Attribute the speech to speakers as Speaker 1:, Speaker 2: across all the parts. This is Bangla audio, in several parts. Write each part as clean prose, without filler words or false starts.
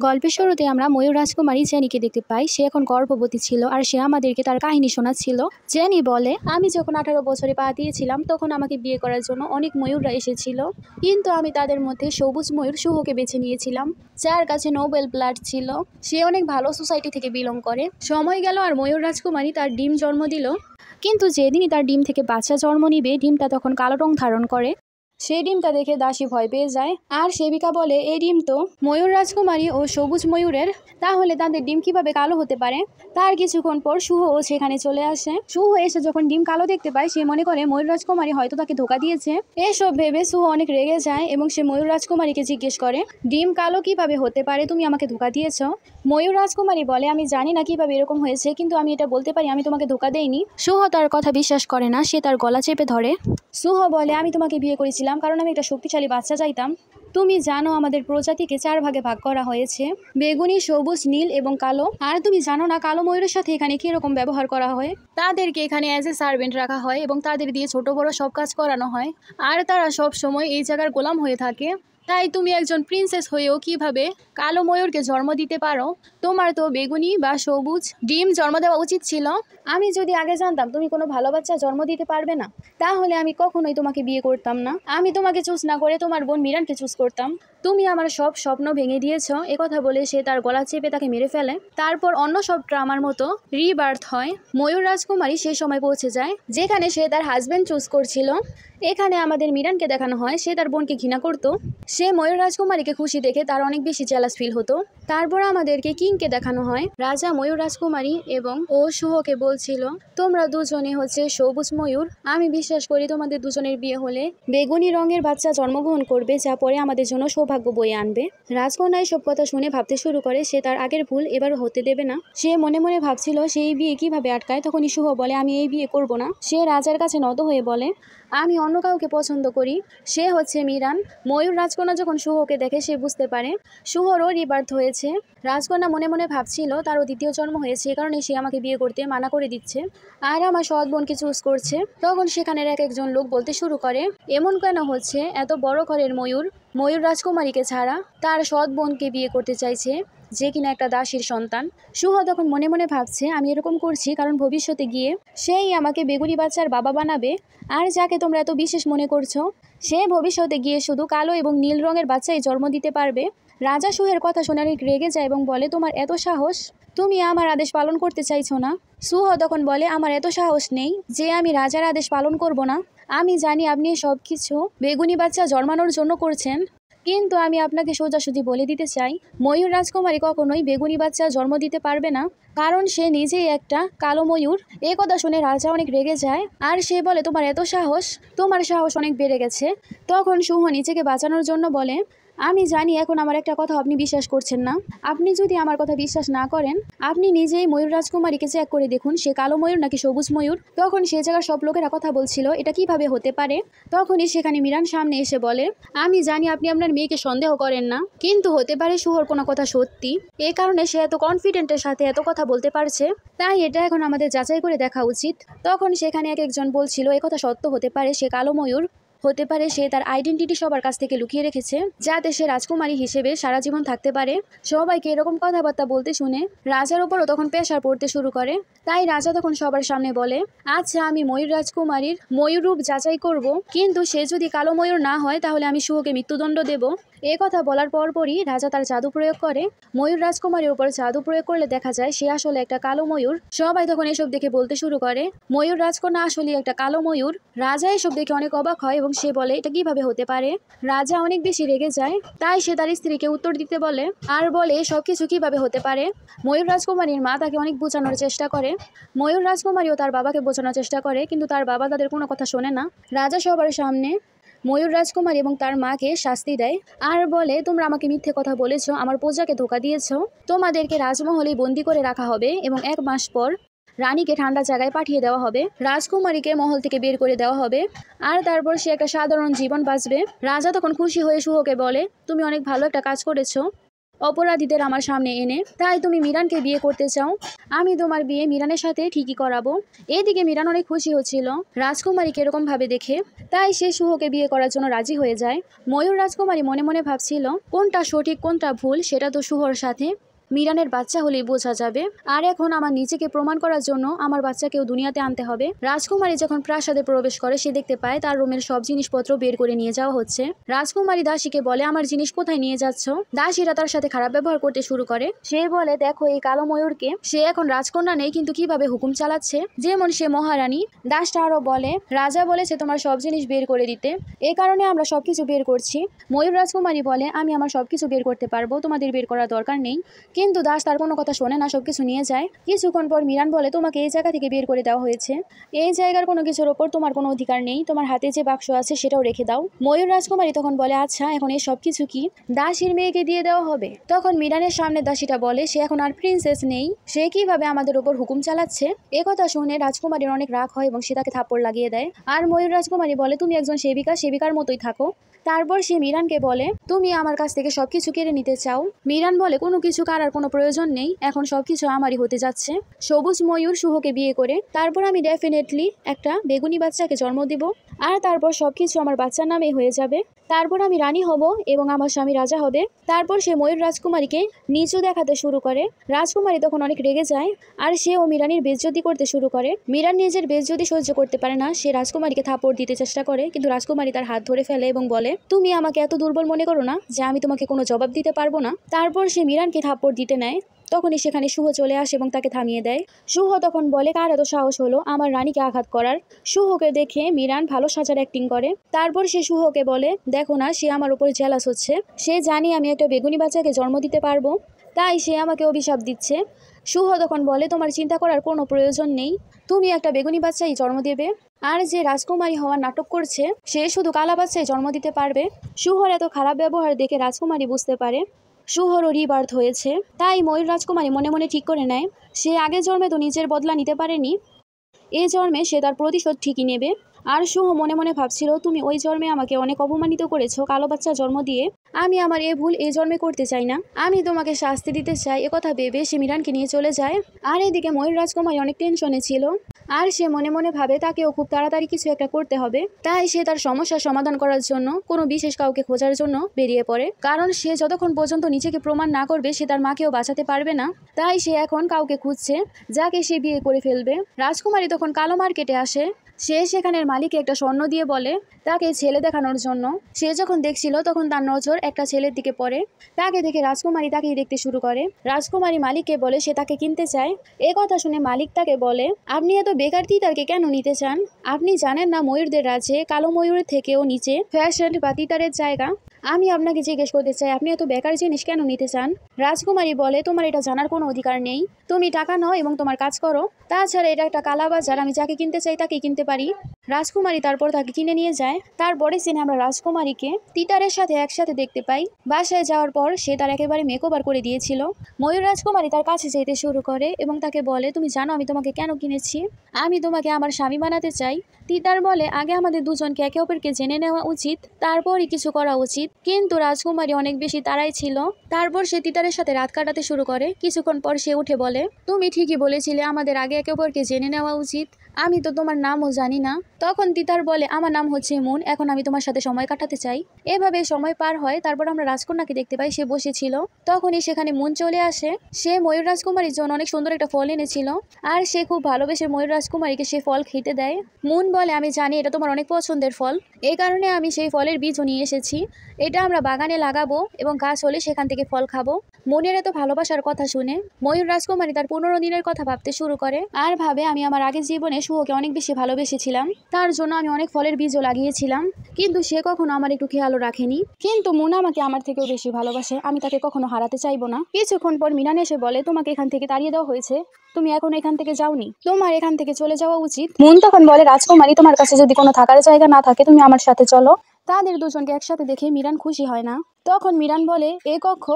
Speaker 1: গল্পের শুরুতে আমরা ময়ূর রাজকুমারী জেনিকে দেখতে পাই। সে এখন গর্ভবতী ছিল আর সে আমাদেরকে তার কাহিনী শোনাচ্ছিল। জেনি বলে, আমি যখন 18 বছরে পা দিয়েছিলাম তখন আমাকে বিয়ে করার জন্য অনেক ময়ূররা এসেছিল, কিন্তু আমি তাদের মধ্যে সবুজ ময়ূর শুভকে বেছে নিয়েছিলাম, যার কাছে নোবেল ব্লাড ছিল। সে অনেক ভালো সোসাইটি থেকে বিলং করে। সময় গেল আর ময়ূর রাজকুমারী তার ডিম জন্ম দিল, কিন্তু যেদিনই তার ডিম থেকে বাচ্চা জন্ম নিবে ডিমটা তখন কালো রং ধারণ করে। সেই ডিমটা দেখে দাসী ভয় পেয়ে যায় আর সেবিকা বলে, এই ডিম তো ময়ূর রাজকুমারী ও সবুজ ময়ূরের, তাহলে তাদের ডিম কিভাবে কালো হতে পারে। তার কিছুক্ষণ পর শুভও সেখানে চলে আসে। শুভ এসে যখন ডিম কালো দেখতে পায় সে মনে করে ময়ূর রাজকুমারী হয়তো তাকে ধোকা দিয়েছে। এসব ভেবে শুভ অনেক রেগে যায় এবং সে ময়ূর রাজকুমারীকে জিজ্ঞেস করে, ডিম কালো কিভাবে হতে পারে, তুমি আমাকে ধোকা দিয়েছ। ময়ূর রাজকুমারী বলে, আমি জানি না কিভাবে এরকম হয়েছে, কিন্তু আমি এটা বলতে পারি আমি তোমাকে ধোকা দেইনি। শুভ তার কথা বিশ্বাস করে না, সে তার গলা চেপে ধরে। শুভ বলে, আমি তোমাকে বিয়ে করেছিলাম কারণ আমি একটা শক্তিশালী বাচ্চা চাইতাম। তুমি জানো আমাদের প্রজাতিকে 4 ভাগে ভাগ করা হয়েছে, বেগুনি, সবুজ, নীল এবং কালো। আর তুমি জানো না কালো ময়ূরের সাথে এখানে কিরকম ব্যবহার করা হয়। তাদেরকে এখানে অ্যাজ এ সার্ভেন্ট রাখা হয় এবং তাদের দিয়ে ছোট বড় সব কাজ করানো হয়, আর তারা সব সময় এই জায়গার গোলাম হয়ে থাকে। তাই তুমি একজন প্রিন্সেস হয়েও কিভাবে কালো ময়ূরকে জন্ম দিতে পারো? তোমার তো বেগুনি বা সবুজ ডিম জন্ম দেওয়া উচিত ছিল। আমি যদি আগে জানতাম তুমি কোনো ভালো বাচ্চা জন্ম দিতে পারবে না, তাহলে আমি কখনোই তোমাকে বিয়ে করতাম না। আমি তোমাকে চুজ না করে তোমার বোন মিরানকে চুজ করতাম। তুমি আমার সব স্বপ্ন ভেঙে দিয়েছ। একথা বলে সে তার গলা চেপে তাকে মেরে ফেলে। তারপর অন্য সব ড্রামার মতো রিবার্থ হয়। ময়ূর রাজকুমারী সেই সময় পৌঁছে যায় যেখানে সে তার হাজবেন্ড চুজ করছিল। এখানে আমাদের মিরানকে দেখানো হয় সে তার বোনকে ঘৃণা করত। সে ময়ূর রাজকুমারীকে খুশি দেখে তার অনেক বেশি জেলাস ফিল হতো। তারপর আমাদেরকে কিংকে দেখানো হয়। রাজা ময়ূর রাজকুমারী এবং ও শুভকে বলছিল, তোমরা দুজনে হচ্ছে সবুজ ময়ূর, আমি বিশ্বাস করি তোমাদের দুজনের বিয়ে হলে বেগুনি রঙের বাচ্চা জন্মগ্রহণ করবে, যা পরে আমাদের জন্য সৌভাগ্য বয়ে আনবে। রাজকন্যা সব কথা শুনে ভাবতে শুরু করে সে তার আগের ভুল এবার হতে দেবে না। সে মনে মনে ভাবছিল সেই বিয়ে কিভাবে আটকায়। তখনই শুভ বলে, আমি এই বিয়ে করব না। সে রাজার কাছে নত হয়ে বলে, আমি অন্য কাউকে পছন্দ করি, সে হচ্ছে মিরান। ময়ূর রাজকন্যা যখন শুভকে দেখে সে বুঝতে পারে শুভরও রিবার্থ হয়েছে। রাজকন্যা মনে মনে ভাবছিল তারও দ্বিতীয় জন্ম হয়েছে, এ কারণে সে আমাকে বিয়ে করতে মানা করে দিচ্ছে আর আমার সৎ বোনকে চুজ করছে। তখন সেখানের একজন লোক বলতে শুরু করে, এমন কেন হচ্ছে, এত বড় ঘরের ময়ূর ময়ূর রাজকুমারীকে ছাড়া তার সৎ বোনকে বিয়ে করতে চাইছে, যে কিনা একটা দাসীর সন্তান। শুভ তখন মনে মনে ভাবছে, আমি এরকম করছি কারণ ভবিষ্যতে গিয়ে সেই আমাকে বেগুনি বাচ্চার বাবা বানাবে, আর যাকে তোমরা এত বিশেষ মনে করছো সে ভবিষ্যতে গিয়ে শুধু কালো এবং নীল রঙের বাচ্চাই জন্ম দিতে পারবে। রাজা শুহের কথা শুনে অনেক রেগে যায় এবং বলে, তোমার এত সাহস, তুমি আমার আদেশ পালন করতে চাইছো না। সুহ তখন বলে, আমার এত সাহস নেই যে আমি রাজার আদেশ পালন করব না। আমি জানি আপনি সব কিছু বেগুনি বাচ্চা জন্মানোর জন্য করছেন, কিন্তু আমি আপনাকে সোজাসুজি বলে দিতে চাই ময়ূর রাজকুমারী কখনোই বেগুনি বাচ্চা জন্ম দিতে পারবে না, কারণ সে নিজেই একটা কালো ময়ূর। এই কথা শুনে রাজা অনেক রেগে যায় আর সে বলে, তোমার এত সাহস, তোমার সাহস অনেক বেড়ে গেছে। তখন শুহ নিজেকে বাঁচানোর জন্য বলে, আমি জানি এখন আমার একটা কথা আপনি বিশ্বাস করছেন না। আপনি যদি আমার কথা বিশ্বাস না করেন আপনি নিজেই ময়ূর রাজকুমারীকে চেক করে দেখুন সে কালো ময়ূর নাকি সবুজ ময়ূর। তখন সে জায়গার সব লোকেরা কথা বলছিল এটা কিভাবে হতে পারে। তখনই সেখানে মিরান সামনে এসে বলে, আমি জানি আপনি আপনার মেয়েকে সন্দেহ করেন না, কিন্তু হতে পারে শুহর কোনো কথা সত্যি, এই কারণে সে এত কনফিডেন্টের সাথে এত কথা বলতে পারছে, তাই এটা এখন আমাদের যাচাই করে দেখা উচিত। তখন সেখানে একজন বলছিল এ কথা সত্য হতে পারে, সে কালো ময়ূর হতে পারে, সে তার আইডেন্টিটি সবার কাছ থেকে লুকিয়ে রেখেছে যাতে সে রাজকুমারী হিসেবে সারা জীবন থাকতে পারে। সবাইকে এরকম কথাবার্তা বলতে শুনে রাজার উপরও তখন প্রেশার পড়তে শুরু করে। তাই রাজা তখন সবার সামনে বলে, আচ্ছা আমি ময়ূর রাজকুমারীর ময়ূর রূপ যাচাই করব, কিন্তু সে যদি কালো ময়ূর না হয় তাহলে আমি শুভকে মৃত্যুদণ্ড দেব। এ কথা বলার পরপরই রাজা তার জাদু প্রয়োগ করে। ময়ূর রাজকুমারীর উপর জাদু প্রয়োগ করলে দেখা যায় সে আসলে একটা কালো ময়ূর। সবাই তখন এসব দেখে বলতে শুরু করে ময়ূর রাজকন্যা আসলে একটা কালো ময়ূর। রাজা এসব দেখে অনেক অবাক হয় এবং সে বলে এটা কিভাবে হতে পারে। রাজা অনেক বেশি রেগে যায়, তাই সে তার স্ত্রীকে উত্তর দিতে বলে আর বলে সবকিছু কিভাবে হতে পারে। ময়ূর রাজকুমারীর মা তাকে অনেক বোঝানোর চেষ্টা করে। ময়ূর রাজকুমারীও তার বাবাকে বোঝানোর চেষ্টা করে, কিন্তু তার বাবা তাদের কোনো কথা শোনে না। রাজা সবার সামনে ময়ূর রাজকুমারী এবং তার মাকে শাস্তি দেয় আর বলে, তোমরা আমাকে মিথ্যে কথা বলেছ, আমার প্রজাকে ধোকা দিয়েছ, তোমাদেরকে রাজমহলেই বন্দি করে রাখা হবে এবং 1 মাস পর রানীকে ঠান্ডা জায়গায় পাঠিয়ে দেওয়া হবে, রাজকুমারীকে মহল থেকে বের করে দেওয়া হবে, আর তারপর সে একটা সাধারণ জীবন বাঁচবে। রাজা তখন খুশি হয়ে শুহকে বলে, তুমি অনেক ভালো একটা কাজ করেছো, অপরাধীদের আমার সামনে এনে। তাই তুমি মিরানকে বিয়ে করতে চাও? আমি তোমার বিয়ে মিরানের সাথে ঠিকই করাবো। এদিকে মিরান অনেক খুশি হচ্ছিল রাজকুমারীকে এরকম ভাবে দেখে, তাই সে শুভকে বিয়ে করার জন্য রাজি হয়ে যায়। ময়ূর রাজকুমারী মনে মনে ভাবছিল কোনটা সঠিক কোনটা ভুল সেটা তো শুভর সাথে মিরানের বাচ্চা হলেই বোঝা যাবে। আর এখন আমার নিজেকে প্রমাণ করার জন্য আমার বাচ্চাকেও দুনিয়াতে আনতে হবে। রাজকুমারী যখন প্রাসাদে প্রবেশ করে সে দেখতে পায় তার রুমের সব জিনিসপত্র বের করে নিয়ে যাওয়া হচ্ছে। রাজকুমারী দাসীকে বলে, আমার জিনিস কোথায় নিয়ে যাচ্ছ? দাসীরা তার সাথে খারাপ ব্যবহার করতে শুরু করে। সে বলে, দেখো এই কালো ময়ূরকে, সে এখন রাজকন্যা নেই কিন্তু কিভাবে হুকুম চালাচ্ছে যেমন সে মহারানী। দাসটা আরো বলে, রাজা বলেছে তোমার সব জিনিস বের করে দিতে, এই কারণে আমরা সবকিছু বের করছি। ময়ূর রাজকুমারী বলে, আমি আমার সবকিছু বের করতে পারবো, তোমাদের বের করার দরকার নেই। কিন্তু দাস তার কোনো কথা শোনে না, সবকিছু নিয়ে যায়। কিছুক্ষণ পর মিরান বলে, তোমাকে এই জায়গা থেকে বের করে দেওয়া হয়েছে, এই জায়গার কোনো কিছুর ওপর তোমার কোনো অধিকার নেই, তোমার হাতে যে বাক্স আছে সেটাও রেখে দাও। ময়ূর রাজকুমারী তখন বলে, আচ্ছা এখন এই সব কিছু কি দাসীর মেয়েকে দিয়ে দেওয়া হবে? তখন মিরানের সামনে দাসীটা বলে, সে এখন আর প্রিন্সেস নেই, সে কিভাবে আমাদের ওপর হুকুম চালাচ্ছে। একথা শুনে রাজকুমারীর অনেক রাগ হয় এবং সে তাকে থাপ্পড় লাগিয়ে দেয়। আর ময়ূর রাজকুমারী বলে, তুমি একজন সেবিকা, সেবিকার মতোই থাকো। তারপর সে মিরানকে বলে, তুমি আমার কাছ থেকে সবকিছু কেড়ে নিতে চাও? মিরান বলে, কোনো কিছু কারার কোনো প্রয়োজন নেই, এখন সবকিছু আমারই হতে যাচ্ছে। সবুজ ময়ূর শুভকে বিয়ে করে তারপর আমি ডেফিনেটলি একটা বেগুনি বাচ্চাকে জন্ম দিব, আর তারপর সবকিছু আমার বাচ্চার নামে হয়ে যাবে। তারপর আমি রানী হব এবং আমার স্বামী রাজা হবে। তারপর সে ময়ূর রাজকুমারীকে নিচু দেখাতে শুরু করে। রাজকুমারী তখন অনেক রেগে যায় আর সে ও মিরানির বেজ্জতি করতে শুরু করে। মিরান নিজের বেজ্জতি সহ্য করতে পারে না, সে রাজকুমারীকে থাপড় দিতে চেষ্টা করে, কিন্তু রাজকুমারী তার হাত ধরে ফেলে এবং বলে, তুমি আমাকে এত দুর্বল মনে করো না যে আমি তোমাকে কোনো জবাব দিতে পারবো না। তারপর সে মিরানকে থাপ্পড় দিতে নেয়। তখনই সেখানে শুভ চলে আসে এবং তাকে থামিয়ে দেয়। শুভ তখন বলে, কার এত সাহস হলো আমার রানীকে আঘাত করার? শুভকে দেখে মিরান ভালো সাজার অ্যাক্টিং করে। তারপর সে শুভকে বলে, দেখো না সে আমার উপর জেলাস হচ্ছে, সে জানি আমি একটা বেগুনি বাচ্চাকে জন্ম দিতে পারবো, তাই সে আমাকে অভিশাপ দিচ্ছে। শুভ তখন বলে, তোমার চিন্তা করার কোনো প্রয়োজন নেই, তুমি একটা বেগুনি বাচ্চাই জন্ম দেবে, আর যে রাজকুমারী হওয়ার নাটক করছে সে শুধু কালা বাচ্চাই জন্ম দিতে পারবে। শুভর এত খারাপ ব্যবহার দেখে রাজকুমারী বুঝতে পারে শুভরও রিবার্থ হয়েছে। তাই ময়ূর রাজকুমারী মনে মনে ঠিক করে নেয়, সে আগের জন্মে তো নিজের বদলা নিতে পারেনি, এই জন্মে সে তার প্রতিশোধ ঠিকই নেবে। আর শুভ মনে মনে ভাবছিল, তুমি ওই জন্মে আমাকে অনেক অপমানিত করেছো কালো বাচ্চা জন্ম দিয়ে, আমি আমার এ ভুল এই জন্মে করতে চাই না, আমি তোমাকে শাস্তি দিতে চাই। একথা ভেবে সে মিরানকে নিয়ে চলে যায়। আর এদিকে ময়ূর রাজকুমারী অনেক টেনশনে ছিল আর সে মনে মনে ভাবে তাকেও খুব তাড়াতাড়ি কিছু একটা করতে হবে। তাই সে তার সমস্যার সমাধান করার জন্য কোনো বিশেষ কাউকে খোঁজার জন্য বেরিয়ে পড়ে, কারণ সে যতক্ষণ পর্যন্ত নিজেকে প্রমাণ না করবে সে তার মাকেও বাঁচাতে পারবে না। তাই সে এখন কাউকে খুঁজছে যাকে সে বিয়ে করে ফেলবে। রাজকুমারী তখন কালো মার্কেটে আসে, সে সেখানের মালিককে একটা স্বর্ণ দিয়ে বলে তাকে ছেলে দেখানোর জন্য। সে যখন দেখছিল তখন তার নজর একটা ছেলের দিকে পড়ে, তাকে দেখে রাজকুমারী তাকেই দেখতে শুরু করে। রাজকুমারী মালিককে বলে সে তাকে কিনতে চায়। এ কথা শুনে মালিক তাকে বলে, আপনি এত বেকার তিতারকে কেন নিতে চান? আপনি জানেন না ময়ূরদের রাজ্যে কালো ময়ূরের থেকেও নিচে ফ্যাশন বা তিতারের জায়গা? আমি আপনাকে জিজ্ঞেস করতে চাই, আপনি এত বেকার জিনিস কেন নিতে চান? রাজকুমারী বলে, তোমার এটা জানার কোনো অধিকার নেই, তুমি টাকা নাও এবং তোমার কাজ করো, তাছাড়া এটা একটা কালাবাজার, আমি যাকে কিনতে চাই তাকে কিনতে পারি। রাজকুমারী তারপর তাকে কিনে নিয়ে যায়। তারপরে সিনে আমরা রাজকুমারীকে তিতারের সাথে একসাথে দেখতে পাই। বাসায় যাওয়ার পর সে তার একেবারে মেকওভার করে দিয়েছিল। ময়ূর রাজকুমারী তার কাছে যেতে শুরু করে এবং তাকে বলে, তুমি জানো আমি তোমাকে কেন কিনেছি? আমি তোমাকে আমার স্বামী বানাতে চাই। তিতার বলে, আগে আমাদের দুজনকে একে অপরকে জেনে নেওয়া উচিত, তারপরই কিছু করা উচিত। কিন্তু রাজকুমারী অনেক বেশি তাড়াই ছিল। তারপর সে তিতারের সাথে রাত কাটাতে শুরু করে। কিছুক্ষণ পর সে উঠে বলে, তুমি ঠিকই বলেছিলে, আমাদের আগে একে অপরকে জেনে নেওয়া উচিত, আমি তো তোমার নামও জানি না। তখন তিতার বলে, আমার নাম হচ্ছে মুন, এখন আমি তোমার সাথে সময় কাটাতে চাই। এভাবে সময় পার হয়। তারপর আমরা রাজকন্যাকে দেখতে পাই, সে বসেছিল। তখনই সেখানে মুন চলে আসে। সে ময়ূর রাজকুমারীর জন্য অনেক সুন্দর একটা ফল এনেছিল আর সে খুব ভালোবেসে ময়ূর রাজকুমারীকে সে ফল খেতে দেয়। মুন বলে, আমি জানি এটা তোমার অনেক পছন্দের ফল, এই কারণে আমি সেই ফলের বীজও নিয়ে এসেছি, এটা আমরা বাগানে লাগাবো এবং গাছ হলে সেখান থেকে ফল খাবো। মনের এত ভালোবাসার কথা শুনে ময়ূর রাজকুমারী তার 15 দিনের কথা ভাবতে শুরু করে আর ভাবে, আমি আমার আগের জীবনে শুভকে অনেক বেশি ভালোবেসেছিলাম, তার জন্য আমি অনেক ফলের বীজও লাগিয়েছিলাম, কিন্তু সে কখনো আমার একটু খেয়ালও রাখেনি। কিন্তু মুন আমাকে আমার থেকেও বেশি ভালোবাসে, আমি তাকে কখনো হারাতে চাইবো না। কিছুক্ষণ পর মিনান এসে বলে, তোমাকে এখান থেকে তাড়িয়ে দেওয়া হয়েছে, তুমি এখন এখান থেকে যাওনি, তোমার এখান থেকে চলে যাওয়া উচিত। মুন তখন বলে, রাজকুমারী তোমার কাছে যদি কোনো থাকার জায়গা না থাকে তুমি আমার সাথে চলো। তাদের দুজনকে একসাথে দেখে মিরান খুশি হয় না। তখন মিরান বলে, এ কক্ষ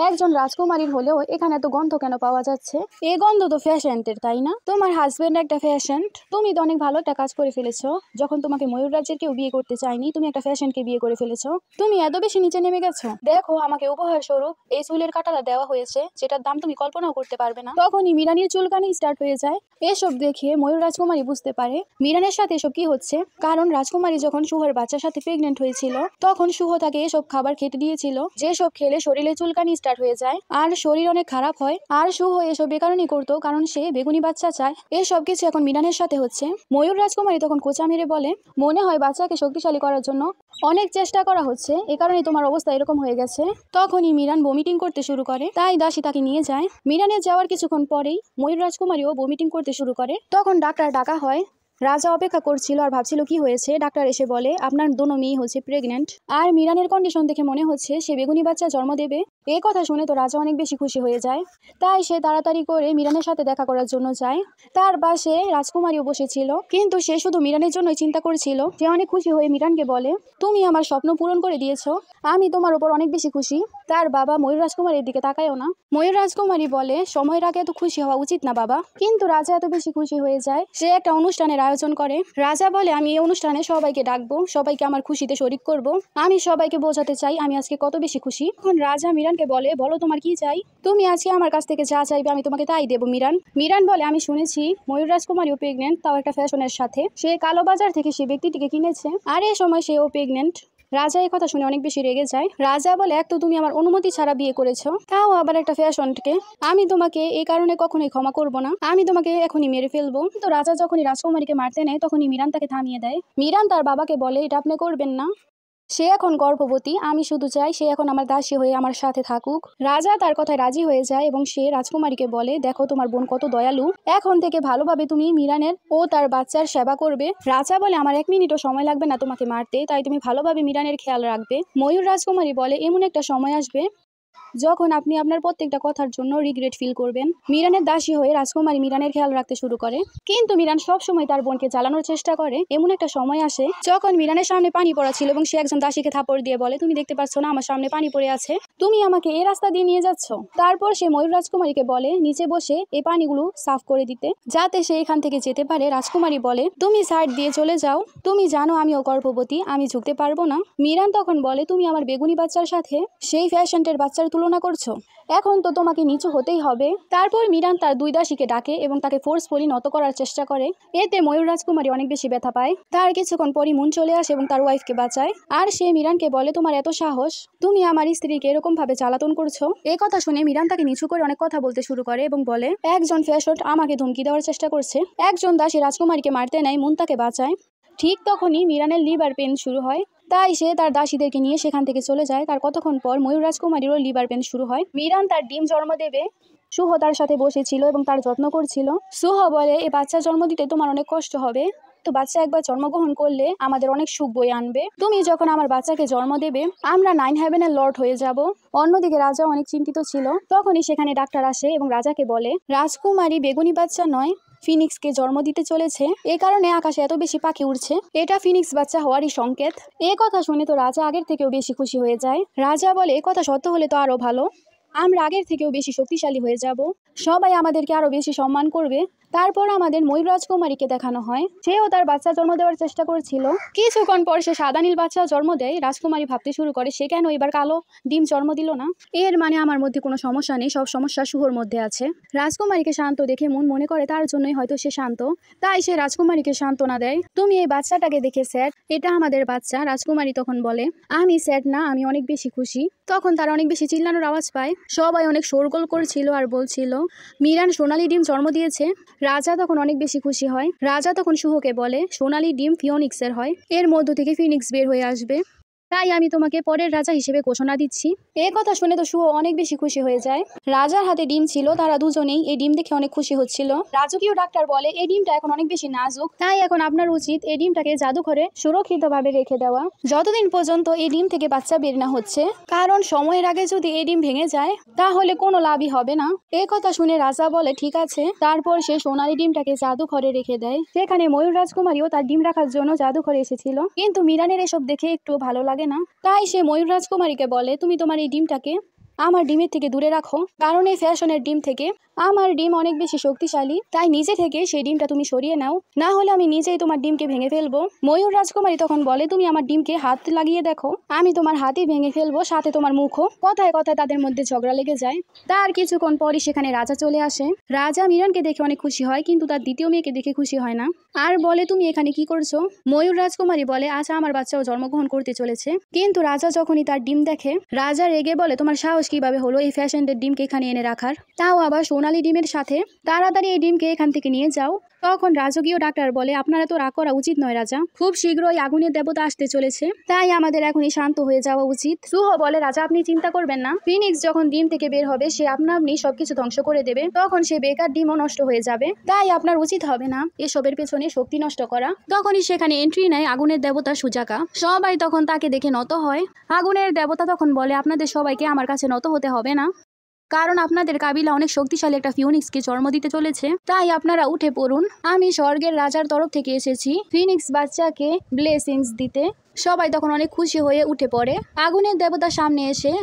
Speaker 1: একজন রাজকুমারীর হলেও এখানে এত গন্ধ কেন পাওয়া যাচ্ছে? এই গন্ধ তো ফ্যাশনেটের, তাই না? তোমার হাজবেন্ড একটা ফ্যাশন, তুমি তো অনেক ভালো একটা কাজ করে ফেলেছো। যখন তোমাকে ময়ূর রাজ্যের কেউ বিয়ে করতে চায়নি, তুমি একটা ফ্যাশনকে বিয়ে করে ফেলেছো। তুমি এত বেশি নিচে নেমে গেছো। দেখো, আমাকে উপহার স্বরূপ এই চুলের কাঁটাটা দেওয়া হয়েছে, যেটার দাম তুমি কল্পনাও করতে পারবে না। তখনই মিরানের চুলকানি স্টার্ট হয়ে যায়। এসব দেখে ময়ূর রাজকুমারী বুঝতে পারে মিরানের সাথে এসব কি হচ্ছে। কারণ রাজকুমারী যখন শুভর বাচ্চার সাথে প্রেগনেন্ট হয়েছিল, তখন শুভ তাকে এসব খাবার খেতে দিয়েছিল, যেসব খেলে শরীরে চুলকানি স্টার্ট হয়ে যায় আর শরীর অনেক খারাপ হয়। আর শুভ এসব এ কারণেই করতো কারণ সে বেগুনি বাচ্চা চায়। এসব কিছু এখন মিরানের সাথে হচ্ছে। ময়ূর রাজকুমারী তখন খোঁচা মেরে বলে, মনে হয় বাচ্চাকে শক্তিশালী করার জন্য অনেক চেষ্টা করা হচ্ছে, এ কারণে তোমার অবস্থা এরকম হয়ে গেছে। তখনই মিরান বমিটিং করতে শুরু করে, তাই দাসী তাকে নিয়ে যায়। মিরানের যাওয়ার কিছুক্ষণ পরেই ময়ূর রাজকুমারীও বমিটিং করতে শুরু করে। তখন ডাক্তার ডাকা হয়। রাজা অপেক্ষা করছিল আর ভাবছিল কি হয়েছে। ডাক্তার এসে বলে, আপনার দোনো মেয়ে হচ্ছে প্রেগনেন্ট, আর মিরানের কন্ডিশন দেখে মনে হচ্ছে সে বেগুনি বাচ্চা জন্ম দেবে। এই কথা শুনে তো রাজা অনেক বেশি খুশি হয়ে যায়। তাই সে তাড়াতাড়ি করে মিরানের সাথে দেখা করার জন্য যায়। তার পাশে রাজকুমারীও বসেছিল, কিন্তু সে শুধু মিরানের জন্যই চিন্তা করছিল। সে অনেক খুশি হয়ে মিরানকে বলে, তুমি আমার স্বপ্ন পূরণ করে দিয়েছো, আমি তোমার উপর অনেক বেশি খুশি। তার বাবা ময়ূর রাজকুমারীর দিকে তাকায়ও না। ময়ূর রাজকুমারী বলে, সময়ের আগে এত খুশি হওয়া উচিত না বাবা। কিন্তু রাজা এত বেশি খুশি হয়ে যায়, সে একটা অনুষ্ঠানের আয়োজন করে। রাজা বলে, আমি এই অনুষ্ঠানে সবাইকে ডাকবো, সবাইকে আমার খুশিতে শরিক করব। আমি সবাইকে বোঝাতে চাই আমি আজকে কত বেশি খুশি। এখন রাজা মিরানকে বলে, বলো তোমার কি চাই? তুমি আজকে আমার কাছ থেকে যা চাইবে আমি তোমাকে তাই দেবো। মিরান বলে, আমি শুনেছি ময়ূর রাজকুমারীও প্রেগনেন্ট, তাও একটা ফ্যাশনের সাথে। সে কালো বাজার থেকে সে ব্যক্তিটিকে কিনেছে, আর এই সময় সেও প্রেগনেন্ট। রাজা এই কথা শুনে অনেক বেশি রেগে যায়। রাজা বলে, এক তো তুমি আমার অনুমতি ছাড়া বিয়ে করেছো, তাও আবার একটা ফ্যাশনকে। আমি তোমাকে এই কারণে কখনোই ক্ষমা করব না, আমি তোমাকে এখনই মেরে ফেলবো। তো রাজা যখনই রাজকুমারীকে মারতে নেয়, তখনই মিরান তাকে থামিয়ে দেয়। মিরান তার বাবাকে বলে, এটা আপনি করবেন না, সে এখন গর্ভবতী, আমি শুধু চাই সে এখন আমার দাসী হয়ে আমার সাথে থাকুক। রাজা তার কথায় রাজি হয়ে যায় এবং সে রাজকুমারীকে বলে, দেখো তোমার বোন কত দয়ালু, এখন থেকে ভালোভাবে তুমি মিরানের ও তার বাচ্চার সেবা করবে। রাজা বলে, আমার 1 মিনিটও সময় লাগবে না তোমাকে মারতে, তাই তুমি ভালোভাবে মিরানের খেয়াল রাখবে। ময়ূর রাজকুমারী বলে, এমন একটা সময় আসবে যখন আপনি আপনার প্রত্যেকটা কথার জন্য রিগ্রেট ফিল করবেন। মিরানের দাসী হয়ে রাজকুমারী মিরানের খেয়াল রাখতে শুরু করে, কিন্তু মিরান সব সময় তার বোনকে জ্বালানোর চেষ্টা করে। এমন একটা সময় আসে যখন মিরানের সামনে পানি পড়া ছিল এবং সে একজন দাসীকে থাপড় দিয়ে বলে, তুমি দেখতে পাচ্ছ না আমার সামনে পানি পড়ে আছে, তুমি আমাকে এই রাস্তা দিয়ে নিয়ে যাচ্ছ। তারপর সে ময়ূর রাজকুমারীকে বলে নিচে বসে এই পানিগুলো সাফ করে দিতে, যাতে সে এখান থেকে যেতে পারে। রাজকুমারী বলে, তুমি সাইড দিয়ে চলে যাও, তুমি জানো আমিও গর্ভবতী, আমি ঝুঁকতে পারবো না। মিরান তখন বলে, তুমি আমার বেগুনি বাচ্চার সাথে সেই ফ্যাশনের বাচ্চার তুলনা করছো, এখন তো তোমাকে নিচু হতেই হবে। তারপর মিরান তার 2 দাসীকে ডাকে এবং তাকে ফোর্সফুলি নত করার চেষ্টা করে। এতে ময়ূর রাজকুমারী অনেক বেশি ব্যথা পায়। তার কিছুক্ষণ পরই মুন চলে আসে এবং তার ওয়াইফকে বাঁচায়। আর সে মিরানকে বলে, তোমার এত সাহস, তুমি আমার স্ত্রীকে এরকম ভাবে জ্বালাতন করছো। এই কথা শুনে মিরান তাকে নিচু করে অনেক কথা বলতে শুরু করে এবং বলে, একজন ফ্যাশন আমাকে ধমকি দেওয়ার চেষ্টা করছে। একজন দাসী রাজকুমারীকে মারতে নেয়, মুন তাকে বাঁচায়। ঠিক তখনই মিরানের লিভার পেন শুরু হয়, তাই সে তার দাসীদেরকে নিয়ে সেখান থেকে চলে যায়। তার কতক্ষণ পর ময়ূর রাজকুমারীরও লিভার পেন শুরু হয়। মিরান তার ডিম জন্ম দেবে, সুহ তার সাথে বসেছিল এবং তার যত্ন করছিল। সুহ বলে, এই বাচ্চা জন্ম দিতে তোমার অনেক কষ্ট হবে, তো বাচ্চা একবার জন্মগ্রহণ করলে আমাদের অনেক সুখ বয়ে আনবে। তুমি যখন আমার বাচ্চাকে জন্ম দেবে, আমরা 9 হেভেনের লর্ড হয়ে যাব। অন্যদিকে রাজা অনেক চিন্তিত ছিল। তখনই সেখানে ডাক্তার আসে এবং রাজাকে বলে, রাজকুমারী বেগুনি বাচ্চা নয়, ফিনিক্সকে জন্ম দিতে চলেছে, এ কারণে আকাশে এত বেশি পাখি উড়ছে, এটা ফিনিক্স বাচ্চা হওয়ারই সংকেত। এ কথা শুনে তো রাজা আগের থেকেও বেশি খুশি হয়ে যায়। রাজা বলে, এ কথা সত্য হলে তো আরো ভালো, আমরা আগের থেকেও বেশি শক্তিশালী হয়ে যাব, সবাই আমাদেরকে আরো বেশি সম্মান করবে। তারপর আমাদের ময়ূর রাজকুমারীকে দেখানো হয়, সেও তার বাচ্চা জন্ম দেওয়ার চেষ্টা করছিল। কিছুক্ষণ পর সে সাদা নীল বাচ্চা জন্ম দেয়। রাজকুমারী ভাবতে শুরু করে, সে কেন এবার কালো ডিম জন্ম দিল না, এর মানে আমার মধ্যে কোনো সমস্যা নেই, সব সমস্যা শুভর মধ্যে আছে। রাজকুমারীকে শান্ত দেখে মন মনে করে তার জন্যই হয়তো সে শান্ত, তাই সে রাজকুমারীকে সান্ত্বনা দেয়, তুমি এই বাচ্চাটাকে দেখে স্যাড, এটা আমাদের বাচ্চা। রাজকুমারী তখন বলে, আমি স্যাড না, আমি অনেক বেশি খুশি। তখন তারা অনেক বেশি চিল্লানোর আওয়াজ পায়, সবাই অনেক শোরগোল করছিল আর বলছিল মিরান সোনালী ডিম জন্ম দিয়েছে। রাজা তখন অনেক বেশি খুশি হয়। রাজা তখন শুভকে বলে, সোনালী ডিম ফিওনিক্সের হয়, এর মধ্য থেকে ফিনিক্স বের হয়ে আসবে, তাই আমি তোমাকে পরের রাজা হিসেবে ঘোষণা দিচ্ছি। এই কথা শুনে তো শুভ অনেক বেশি খুশি হয়ে যায়। রাজার হাতে ডিম ছিল, তারা দুজনেই এই ডিম দেখে অনেক খুশি হচ্ছিল। রাজকীয় ডাক্তার বলে, এই ডিমটা এখন অনেক বেশি নাজুক, তাই এখন আপনার উচিত এই ডিমটাকে জাদুঘরে সুরক্ষিতভাবে রেখে দেওয়া, যতদিন পর্যন্ত এই ডিম থেকে বাচ্চা বের না হচ্ছে, কারণ সময়ের আগে যদি এই ডিম ভেঙে যায় তাহলে কোনো লাভই হবে না। এই কথা শুনে রাজা বলে, ঠিক আছে। তারপর সে সোনালী ডিমটাকে জাদুঘরে রেখে দেয়। সেখানে ময়ূর রাজকুমারীও তার ডিম রাখার জন্য জাদুঘরে এসেছিল, কিন্তু মিরানের এসব দেখে একটু ভালো লাগে লাগে না। তাই সে ময়ূর রাজকুমারীকে বলে, তুমি তোমার এই ডিমটাকে আমার ডিমের থেকে দূরে রাখো, কারণ এই ফ্যাশনের ডিম থেকে আমার ডিম অনেক বেশি শক্তিশালী। তাই নিজে থেকে সেই ডিমটা তুমি সরিয়ে নাও, না হলে আমি নিজেই তোমার ডিমকে ভেঙে ফেলবো। ময়ূর রাজকুমারী তখন বলে, তুমি আমার ডিমকে হাত লাগিয়ে দেখো, আমি তোমার হাতই ভেঙে ফেলবো, সাথে তোমার মুখও। কথায় কথায় তাদের মধ্যে ঝগড়া লেগে যায়। তার কিছুক্ষণ পরই সেখানে রাজা চলে আসে। রাজা মিরানকে দেখে অনেক খুশি হয়, কিন্তু তার দ্বিতীয় মেয়েকে দেখে খুশি হয় না, আর বলে, তুমি এখানে কি করছো? ময়ূর রাজকুমারী বলে, আজ আমার বাচ্চাও জন্মগ্রহণ করতে চলেছে। কিন্তু রাজা যখনই তার ডিম দেখে, রাজা রেগে বলে, তোমার সাহস কিভাবে হলো এই ফ্যাশনের ডিমকে এখানে এনে রাখার, তাও আবার সোনালী ডিমের সাথে? তাড়াতাড়ি এই ডিমকে এখান থেকে নিয়ে যাও। তখন রাজকীয় ডাক্তার বলে, আপনারা তো রাগ করা উচিত নয় রাজা, খুব শীঘ্রই আগুনের দেবতা আসতে চলেছে, তাই আমাদের এখনই শান্ত হয়ে যাওয়া উচিত। সুহ বলে, রাজা আপনি চিন্তা করবেন না, ফিনিক্স যখন ডিম থেকে বের হবে সে আপনি সবকিছু ধ্বংস করে দেবে, তখন সে বেকার ডিমও নষ্ট হয়ে যাবে, তাই আপনার উচিত হবে না এসবের পেছনে শক্তি নষ্ট করা। তখনই সেখানে এন্ট্রি নেয় আগুনের দেবতা সুজাকা। সবাই তখন তাকে দেখে নত হয়। আগুনের দেবতা তখন বলে, আপনাদের সবাইকে আমার কাছে নত হতে হবে না, কারণ আপনাদের কাবিলা অনেক শক্তিশালী একটা ফিনিক্সকে জন্ম দিতে চলেছে, তাই আপনারা উঠে পড়ুন। আমি স্বর্গের রাজার তরফ থেকে এসেছি ফিনিক্স বাচ্চাকে ব্লেসিংস দিতে। সবাই তখন অনেক খুশি হয়ে উঠে পড়ে। আগুনের দেবতার সামনে এসে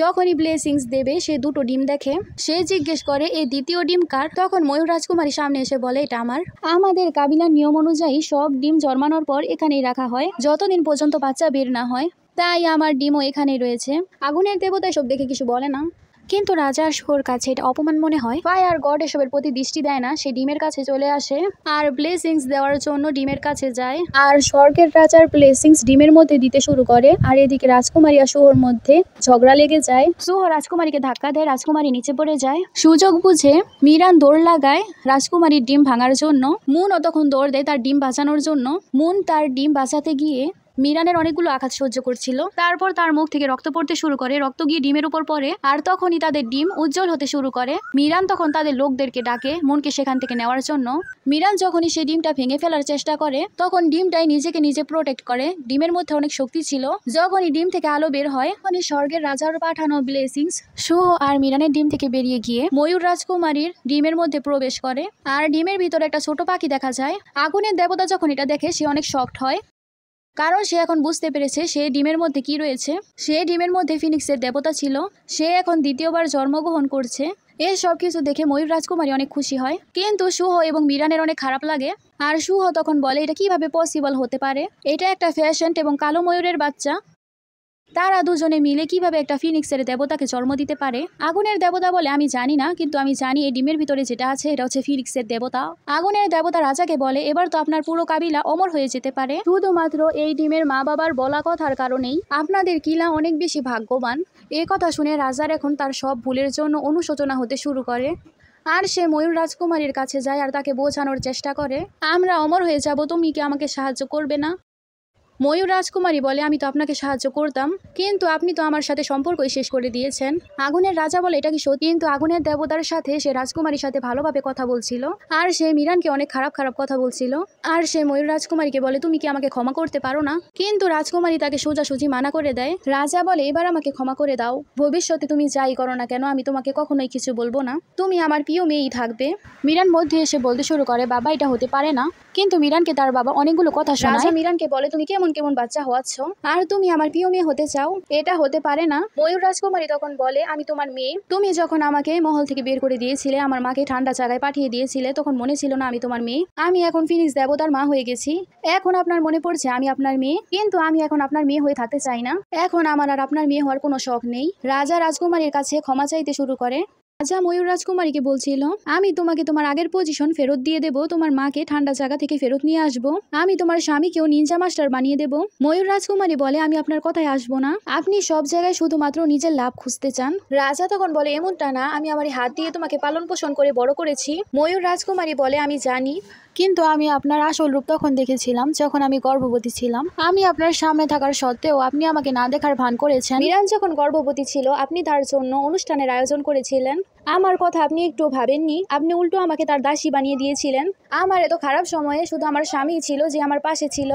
Speaker 1: যখনই ব্লেসিংস দেবে সে দুটো ডিম দেখে। সে জিজ্ঞেস করে, এই দ্বিতীয় ডিম কার? তখন ময়ূর রাজকুমারী সামনে এসে বলে, এটা আমার। আমাদের কাবিলার নিয়ম অনুযায়ী সব ডিম জন্মানোর পর এখানেই রাখা হয়, যতদিন পর্যন্ত বাচ্চা বের না হয়, তাই আমার ডিমও এখানেই রয়েছে। আগুনের দেবতা এসব দেখে কিছু বলে না, কিন্তু রাজা শুয়োর কাছে এটা অপমান মনে হয়। ফায়ার গড এসবের প্রতি দৃষ্টি দেয় না, সে ডিমের কাছে চলে আসে আর ব্লেসিংস দেওয়ার জন্য ডিমের কাছে যায়, আর স্বর্গের রাজার ব্লেসিংস ডিমের মধ্যে দিতে শুরু করে। আর এদিকে রাজকুমারী আর শুয়োর মধ্যে ঝগড়া লেগে যায়। শুয়োর রাজকুমারীকে ধাক্কা দেয়, রাজকুমারী নিচে পড়ে যায়। সুযোগ বুঝে মিরান দৌড় লাগায় রাজকুমারীর ডিম ভাঙার জন্য। মুনও তখন দৌড় দেয় তার ডিম বাঁচানোর জন্য। মুন তার ডিম বাঁচাতে গিয়ে মিরানের অনেকগুলো আঘাত সহ্য করছিল। তারপর তার মুখ থেকে রক্ত পড়তে শুরু করে, রক্ত গিয়ে ডিমের উপর পড়ে, আর তখনই তাদের ডিম উজ্জ্বল হতে শুরু করে। মিরান তখন তাদের লোকদেরকে ডাকে মুনকে সেখান থেকে নেওয়ার জন্য। মিরান যখনই সেই ডিমটা ভেঙে ফেলার চেষ্টা করে, তখন ডিমটাই নিজেকে নিজে প্রোটেক্ট করে। ডিমের মধ্যে অনেক শক্তি ছিল। যখনই ডিম থেকে আলো বের হয়, তখনই স্বর্গের রাজার পাঠানো ব্লেসিংস শুহ আর মিরানের ডিম থেকে বেরিয়ে গিয়ে ময়ূর রাজকুমারীর ডিমের মধ্যে প্রবেশ করে, আর ডিমের ভিতরে একটা ছোট পাখি দেখা যায়। আগুনের দেবতা যখন এটা দেখে সে অনেক শকড হয়, কারণ সে এখন বুঝতে পেরেছে সে ডিমের মধ্যে কি রয়েছে। সে ডিমের মধ্যে ফিনিক্সের দেবতা ছিল, সে এখন দ্বিতীয়বার জন্মগ্রহণ করছে। এই সব কিছু দেখে ময়ূর রাজকুমারী অনেক খুশি হয়, কিন্তু শুহ এবং মিরানের অনেক খারাপ লাগে। আর শুহ তখন বলে, এটা কিভাবে পসিবল হতে পারে, এটা একটা ফ্যাশন এবং কালো ময়ূরের বাচ্চা, তারা দুজনে মিলে কিভাবে একটা ফিনিক্সের দেবতাকে জন্ম দিতে পারে। আগুনের দেবতা বলে, আমি জানি না, কিন্তু আমি জানি এই ডিমের ভিতরে যেটা আছে এটা হচ্ছে ফিনিক্সের দেবতা। আগুনের দেবতা রাজাকে বলে, এবার তো আপনার পুরো কাবিলা অমর হয়ে যেতে পারে, শুধুমাত্র এই ডিমের মা বাবার বলা কথার কারণেই। আপনাদের কিলা অনেক বেশি ভাগ্যবান। এই কথা শুনে রাজার এখন তার সব ভুলের জন্য অনুশোচনা হতে শুরু করে, আর সে ময়ূর রাজকুমারীর কাছে যায় আর তাকে বোঝানোর চেষ্টা করে, আমরা অমর হয়ে যাব, তুমি কি আমাকে সাহায্য করবে না? ময়ূর রাজকুমারী বলে, আমি তো আপনাকে সাহায্য করতাম, কিন্তু আপনি তো আমার সাথে সম্পর্কই শেষ করে দিয়েছেন। আগুনের রাজা বলে, এটা কি সত্যি? কিন্তু আগুনের দেবতার সাথে সে রাজকুমারীর সাথে ভালোভাবে কথা বলছিল, আর সে মিরানকে অনেক খারাপ খারাপ কথা বলছিল। আর সে ময়ূর রাজকুমারীকে বলে, তুমি কি আমাকে ক্ষমা করতে পারো না? কিন্তু রাজকুমারী তাকে সোজাসুজি মানা করে দেয়। রাজা বলে, এবার আমাকে ক্ষমা করে দাও, ভবিষ্যতে তুমি যাই করো না কেন আমি তোমাকে কখনোই কিছু বলবো না, তুমি আমার প্রিয় মেয়েই থাকবে। মিরান মধ্যে এসে বলতে শুরু করে, বাবা এটা হতে পারে না। কিন্তু মিরানকে তার বাবা অনেকগুলো কথা শোনায়। রাজা মিরানকে বলে, তুমি কেমন কেমন বাচ্চা হওয়াচ্ছ, আর তুমি আমার প্রিয় মেয়ে হতে চাও, এটা হতে পারে না। ময়ূর রাজকুমারী তখন বলে, আমি তোমার মেয়ে, তুমি যখন আমাকে মহল থেকে বের করে দিয়েছিলে, আমার মাকে ঠান্ডা জায়গায় পাঠিয়ে দিয়েছিলে, তখন মনে ছিল না আমি তোমার মেয়ে। আমি এখন ফিনিক্স দেবতার মা হয়ে গেছি, এখন আপনার মনে পড়ছে আমি আপনার মেয়ে, কিন্তু আমি এখন আপনার মেয়ে হয়ে থাকতে চাই না। এখন আমার আর আপনার মেয়ে হওয়ার কোনো শখ নেই। রাজা রাজকুমারীর কাছে ক্ষমা চাইতে শুরু করে। রাজা ময়ূর রাজকুমারীকে বলছিল, আমি তোমাকে তোমার আগের পজিশন ফেরত দিয়ে দেব, তোমার মাকে ঠান্ডা জায়গা থেকে ফেরত নিয়ে আসবো, আমি তোমার স্বামীকেও নিনজা মাস্টার বানিয়ে দেব। ময়ূর রাজকুমারী বলে, আমি আপনার কথায় আসবো না, আপনি সব জায়গায় শুধুমাত্র নিজের লাভ খুঁজতে চান। রাজা তখন বলে, এমনটা না, আমি আমার হাত দিয়ে তোমাকে পালন পোষণ করে বড় করেছি। ময়ূর রাজকুমারী বলে, আমি জানি, কিন্তু আমি আপনার আসল রূপ তখন দেখেছিলাম যখন আমি গর্ভবতী ছিলাম। আমি আপনার সামনে থাকার সত্ত্বেও আপনি আমাকে না দেখার ভান করেছেন। মিরান যখন গর্ভবতী ছিল আপনি তার জন্য অনুষ্ঠানের আয়োজন করেছিলেন, আমার কথা আপনি একটু ভাবেননি? আপনি উল্টো আমাকে তার দাসী বানিয়ে দিয়েছিলেন। আমার এত খারাপ সময়ে শুধু আমার স্বামী ছিল যে আমার পাশে ছিল,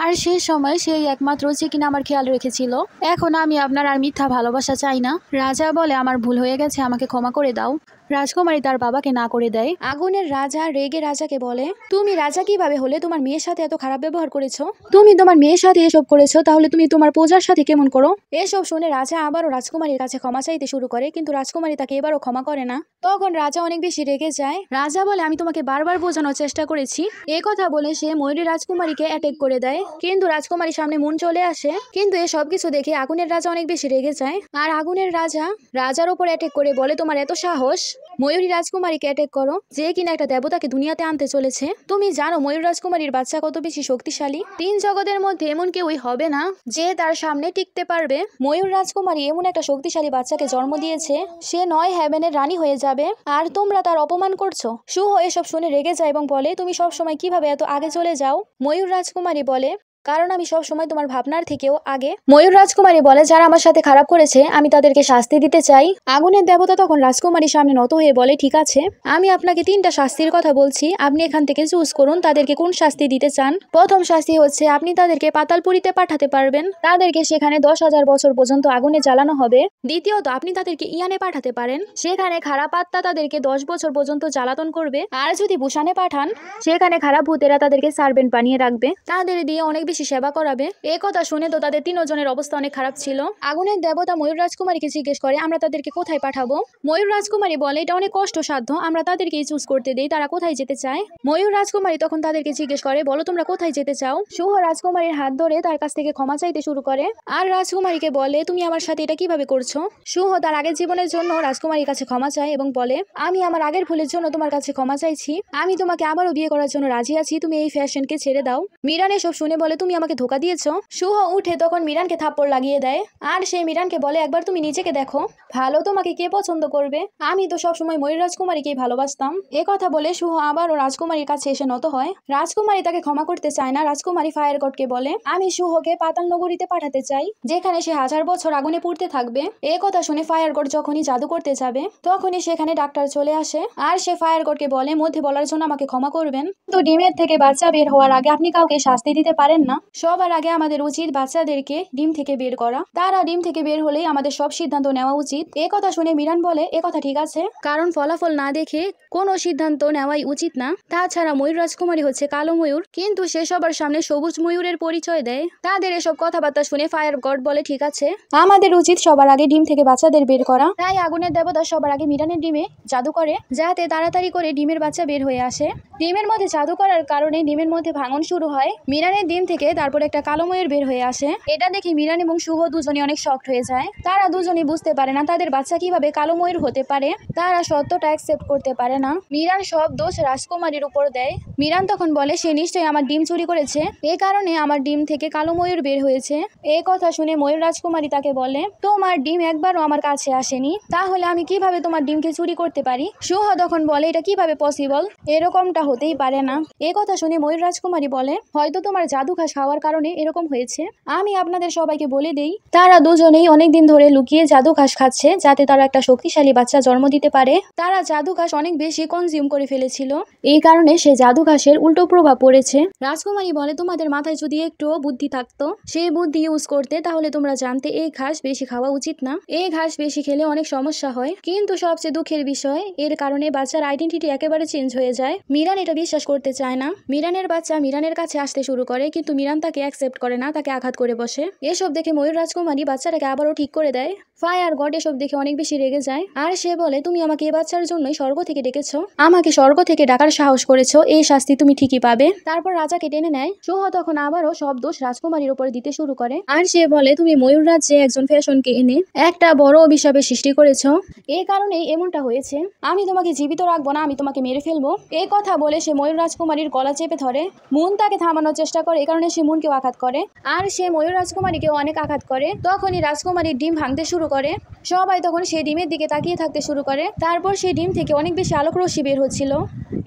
Speaker 1: আর সেই সময় সেই একমাত্র যে কিনা আমার খেয়াল রেখেছিল। এখন আমি আপনার আর মিথ্যা ভালোবাসা চাই না। রাজা বলে, আমার ভুল হয়ে গেছে, আমাকে ক্ষমা করে দাও। রাজকুমারী তার বাবাকে না করে দেয়। আগুনের রাজা রেগে রাজাকে বলে, তুমি রাজা কিভাবে হলে? তোমার মেয়ের সাথে এত খারাপ ব্যবহার করেছো। তুমি তোমার মেয়ের সাথে এসব করেছো, তাহলে তুমি তোমার প্রজার সাথে কেমন করো? এসব শুনে রাজা আবারও রাজকুমারীর কাছে ক্ষমা চাইতে শুরু করে, কিন্তু রাজকুমারী তাকে এবারও ক্ষমা করে না। তখন রাজা অনেক বেশি রেগে যায়। রাজা বলে, আমি তোমাকে বারবার বোঝানোর চেষ্টা করেছি। এ কথা বলে সে ময়ূরী রাজকুমারীকে অ্যাটাক করে দেয়, কিন্তু রাজকুমারীর সামনে মুন চলে আসে। কিন্তু এ সবকিছু দেখে আগুনের রাজা অনেক বেশি রেগে যায়, আর আগুনের রাজা রাজার উপর অ্যাটাক করে বলে, তোমার এত সাহস ময়ূরী রাজকুমারীকে অ্যাটাক করো, যে কিনা একটা দেবতাকে দুনিয়াতে আনতে চলেছে। তুমি জানো ময়ূর রাজকুমারীর বাচ্চা কত বেশি শক্তিশালী? 3 জগতের মধ্যে এমন কেউই হবে না যে তার সামনে টিকতে পারবে। ময়ূর রাজকুমারী এমন একটা শক্তিশালী বাচ্চাকে জন্ম দিয়েছে, সে 9 হেভেনের রানী হয়ে যাবে, আর তোমরা তার অপমান করছো। শুহ এসব শুনে রেগে যায় এবং বলে, তুমি সব সময় কিভাবে এত আগে চলে যাও? ময়ূর রাজকুমারী বলে, কারণ আমি সব সময় তোমার ভাবনার থেকেও আগে। ময়ূর রাজকুমারী বলে, যারা আমার সাথে খারাপ করেছে আমি তাদেরকে শাস্তি দিতে চাই। আগুনের দেবতা তখন রাজকুমারীর সামনে নত হয়ে বলে, ঠিক আছে, আমি আপনাকে 3টা শাস্তির কথা বলছি, আপনি এখান থেকে চুজ করুন তাদেরকে কোন শাস্তি দিতে চান। প্রথম শাস্তি হচ্ছে, আপনি তাদেরকে পাতালপুরীতে পাঠাতে পারবেন, তাদেরকে সেখানে 10,000 বছর পর্যন্ত আগুনে জ্বালানো হবে। দ্বিতীয়ত, আপনি তাদেরকে ইয়ানে পাঠাতে পারেন, সেখানে খারাপ আত্মা তাদেরকে 10 বছর পর্যন্ত জ্বালাতন করবে। আর যদি বুসানে পাঠান, সেখানে খারাপ ভূতেরা তাদেরকে সার্ভেন্ট বানিয়ে রাখবে, তাদের দিয়ে অনেক বেশি সেবা করাবে। এই কথা শুনে তো তাদের 3 জনের অবস্থা অনেক খারাপ ছিল। আগুনের দেবতা ময়ূর রাজকুমারীকে জিজ্ঞেস করে, আমরা তাদেরকে কোথায় পাঠাবো? ময়ূর রাজকুমারী বলে, এটা অনেক কষ্টসাধ্য, আমরা তাদেরকেই চুজ করতে দেই তারা কোথায় যেতে চায়। ময়ূর রাজকুমারী তখন তাদেরকে জিজ্ঞেস করে, বলো তোমরা কোথায় যেতে চাও? শুভ রাজকুমারীর হাত ধরে তার কাছ থেকে ক্ষমা চাইতে শুরু করে, আর রাজকুমারীকে বলে, তুমি আমার সাথে এটা কিভাবে করছো? শুভ তার আগের জীবনের জন্য রাজকুমারীর কাছে ক্ষমা চায় এবং বলে, আমি আমার আগের ভুলের জন্য তোমার কাছে ক্ষমা চাইছি, আমি তোমাকে আবারও বিয়ে করার জন্য রাজি আছি, তুমি এই ফ্যাশনকে ছেড়ে দাও। মিরান এসব শুনে বলে, তুমি আমাকে ধোকা দিয়েছো। শুভ উঠে তখন মিরানকে থাপ্পড় লাগিয়ে দেয়, আর সেই মিরানকে বলে, একবার তুমি নিজেকে দেখো, ভালো তোমাকে কে পছন্দ করবে? আমি তো সবসময় ময়ূর রাজকুমারীকেই ভালোবাসতাম। এ কথা বলে শুভ আবারও রাজকুমারীর কাছে এসে নত হয়। রাজকুমারী তাকে ক্ষমা করতে চায় না। রাজকুমারী ফায়ার গডকে বলে, আমি শুভকে পাতাল নগরীতে পাঠাতে চাই, যেখানে সে 1000 বছর আগুনে পুড়তে থাকবে। এ কথা শুনে ফায়ার গড যখনই জাদু করতে যাবে, তখনই সেখানে ডাক্তার চলে আসে, আর সে ফায়ার গডকে বলে, মধ্যে বলার জন্য আমাকে ক্ষমা করবেন, তো ডিমের থেকে বাচ্চা বের হওয়ার আগে আপনি কাউকে শাস্তি দিতে পারেন না। সবার আগে আমাদের উচিত বাচ্চাদেরকে ডিম থেকে বের করা, তারা ডিম থেকে বের হলেই আমাদের সব সিদ্ধান্ত নেওয়া উচিত। এ কথা শুনে মিরান বলে, এ কথা ঠিক আছে, কারণ ফলাফল না দেখে কোনো সিদ্ধান্ত নেওয়াই উচিত না। তাছাড়া ময়ূর রাজকুমারী হচ্ছে কালো ময়ূর, কিন্তু সে সবার সামনে সবুজ ময়ূরের পরিচয় দেয়। তাদের এসব কথাবার্তা শুনে ফায়ার গড বলে, ঠিক আছে, আমাদের উচিত সবার আগে ডিম থেকে বাচ্চাদের বের করা। তাই আগুনের দেবতা সবার আগে মিরানের ডিমে জাদু করে, যাতে তাড়াতাড়ি করে ডিমের বাচ্চা বের হয়ে আসে। ডিমের মধ্যে জাদু করার কারণে ডিমের মধ্যে ভাঙন শুরু হয়। মিরানের ডিম থেকে তারপর একটা কালো ময়ূর বের হয়ে আসে। এটা দেখে মিরান এবং শুভ দুজনে অনেক শকড হয়ে যায়। তারা দুজনেই বুঝতে পারে না তাদের বাচ্চা কিভাবে কালো ময়ূর হতে পারে। তারা সত্যটা অ্যাকসেপ্ট করতে পারে না। মিরান সব দোষ রাজকুমারীর উপর দেয়। মিরান তখন বলে, সে নিশ্চয়ই আমার ডিম চুরি করেছে, এই কারণে আমার ডিম থেকে কালো ময়ূর বের হয়েছে। এই কথা শুনে ময়ূর রাজকুমারী তাকে বলে, তোমার ডিম একবারও আমার কাছে আসেনি, তাহলে আমি কিভাবে তোমার ডিমকে চুরি করতে পারি? শুভ তখন বলে, এটা কিভাবে পসিবল? এরকমটা হতেই পারে না। এই কথা শুনে ময়ূর রাজকুমারী বলে, হয়তো তোমার জাদু ঘাস খাওয়ার কারণে এরকম হয়েছে। আমি আপনাদের সবাইকে বলে দেই, তারা দুজনেই অনেকদিন ধরে লুকিয়ে জাদু ঘাস খাচ্ছে, যাতে তারা একটা শক্তিশালী বাচ্চা জন্ম দিতে পারে। তারা জাদু ঘাস অনেক বেশি কনজিউম করে ফেলেছিল, এই কারণে সে জাদু ঘাসের উল্টো প্রভাব পড়েছে। রাজকুমারী বলে, তোমাদের মাথায় যদি একটু বুদ্ধি থাকতো, সেই বুদ্ধি ইউজ করতে, তাহলে তোমরা জানতে এই ঘাস বেশি খাওয়া উচিত না। এই ঘাস বেশি খেলে অনেক সমস্যা হয়। কিন্তু সবচেয়ে দুঃখের বিষয়, এর কারণে বাচ্চার আইডেন্টিটি একেবারে চেঞ্জ হয়ে যায়। মিরান এটা বিশ্বাস করতে চায় না। মিরানের বাচ্চা মিরানের কাছে আসতে শুরু করে, কিন্তু মিরান তাকে অ্যাকসেপ্ট করে না, তাকে আঘাত করে বসে। এসব দেখে ময়ূর রাজকুমারী বাচ্চাটাকে আবারও ঠিক করে দেয়। ফায়ার গড এসব দেখে অনেক বেশি রেগে যায়, আর সে বলে, তুমি আমাকে এ বাচ্চার জন্যই স্বর্গ থেকে ডেকেছো, আমাকে স্বর্গ থেকে ডাকার সাহস করেছো, এই শাস্তি তুমি ঠিকই পাবে। তারপর রাজাকে টেনে নেয়। শুভ তখন আবারও সব দোষ রাজকুমারীর উপরে দিতে শুরু করে, আর সে বলে, তুমি ময়ূর রাজ্যে একজন ফ্যাশনকে এনে একটা বড় অভিশাপের সৃষ্টি করেছো, এই কারণেই এমনটা হয়েছে। আমি তোমাকে জীবিত রাখবো না, আমি তোমাকে মেরে ফেলবো। এই কথা বলে সে ময়ূর রাজকুমারীর গলা চেপে ধরে। মুন তাকে থামানোর চেষ্টা করে, এই কারণে সে মুনকেও আঘাত করে, আর সে ময়ূর রাজকুমারীকেও অনেক আঘাত করে। তখনই রাজকুমারীর ডিম ভাঙতে শুরু করে। সবাই তখন সেই ডিমের দিকে তাকিয়ে থাকতে শুরু করে। তারপর সেই ডিম থেকে অনেক বেশি আলোক রশ্মি বের হচ্ছিল।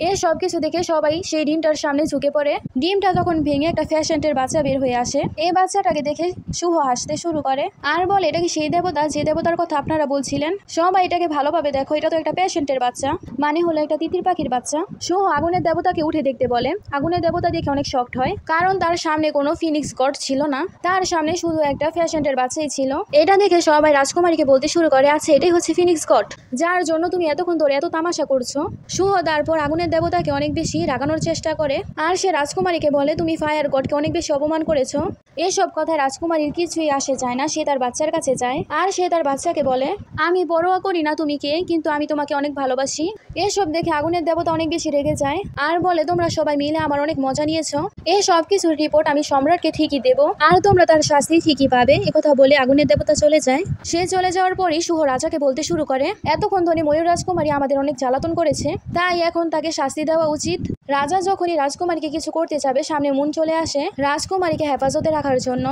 Speaker 1: এ সব কিছু দেখে সবাই সেই ডিমটার সামনে ঝুঁকে পড়ে। ডিমটা তখন ভেঙে একটা ফ্যাশনের বাচ্চা বের হয়ে আসে। এই বাচ্চাটাকে দেখে শুভ হাসতে শুরু করে আর বলে, এটা কি সেই দেবতা যে দেবতার কথা আপনারা বলছিলেন? সবাই এটাকে ভালোভাবে দেখো, এটা তো একটা পেশেন্টের বাচ্চা, মানে হলো একটা তিতির পাখির বাচ্চা। শুভ আগুনের দেবতাকে উঠে দেখতে বলে। আগুনের দেবতা দেখে অনেক শকড হয়, কারণ তার সামনে কোনো ফিনিক্স গড ছিল না, তার সামনে শুধু একটা পেশেন্টের বাচ্চাই ছিল। এটা দেখে সবাই রাজকুমারীকে বলতে শুরু করে, আচ্ছা এটাই হচ্ছে ফিনিক্স গড, যার জন্য তুমি এতক্ষণ ধরে এত তামাশা করছো। শুভ তারপর আগুনের দেবতাকে অনেক বেশি রাগানোর চেষ্টা করে আর সে রাজকুমারীকে বলে, তুমি ফায়ার গডকে অনেক বেশি অপমান করেছো। এসব কথায় রাজকুমারীর কিছুই আসে যায় না, সে তার বাচ্চার কাছে যায় আর সে তার বাচ্চাকে বলে, আমি পরোয়া করি না তুমি কে, কিন্তু আমি তোমাকে অনেক ভালোবাসি। এসব দেখে আগুনের দেবতা অনেক বেশি রেগে যায় আর বলে, তোমরা সবাই মিলে আমার অনেক মজা নিয়েছো, এই সব কিছুর রিপোর্ট আমি সম্রাটকে ঠিকই দেবো আর তোমরা তার শাস্তি ঠিকই পাবে। একথা বলে আগুনের দেবতা চলে যায়। সে চলে যাওয়ার পরই শুভ রাজাকে বলতে শুরু করে, এতক্ষণ ধরে ময়ূর রাজকুমারী আমাদের অনেক জ্বালাতন করেছে, তাই এখন তাকে শাস্তি দেওয়া উচিত। রাজা যখনই রাজকুমারীকে কিছু করতে যাবে, সামনে মুন চলে আসে রাজকুমারীকে হেফাজতে রাখার জন্য।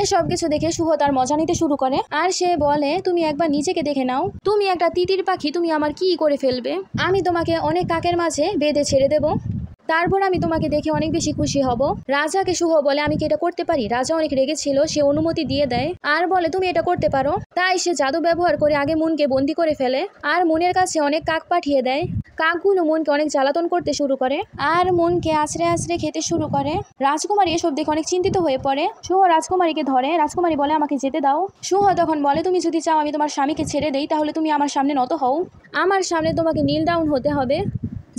Speaker 1: এসব কিছু দেখে শুভ তার মজা নিতে শুরু করে আর সে বলে, তুমি একবার নিজেকে দেখে নাও, তুমি একটা তিতির পাখি, তুমি আমার কি করে ফেলবে? আমি তোমাকে অনেক কাকের মাঝে বেঁধে ছেড়ে দেব, তারপর আমি তোমাকে দেখে অনেক বেশি খুশি হব। রাজাকে শুভ বলে, আমি কি এটা করতে পারি? রাজা অনেক রেগেছিল, সে অনুমতি দিয়ে দেয় আর বলে, তুমি এটা করতে পারো। তাই সে জাদু ব্যবহার করে আগে মুনকে বন্দি করে ফেলে আর মুনের কাছে অনেক কাক পাঠিয়ে দেয়। কাকগুলো মুনকে অনেক জ্বালাতন করতে শুরু করে আর মুনকে আছড়ে আছড়ে খেতে শুরু করে। রাজকুমারী এসব দেখে অনেক চিন্তিত হয়ে পড়ে। শুভ রাজকুমারীকে ধরে, রাজকুমারী বলে, আমাকে যেতে দাও। শুভ তখন বলে, তুমি যদি চাও আমি তোমার স্বামীকে ছেড়ে দেই, তাহলে তুমি আমার সামনে নত হও, আমার সামনে তোমাকে নীল ডাউন হতে হবে,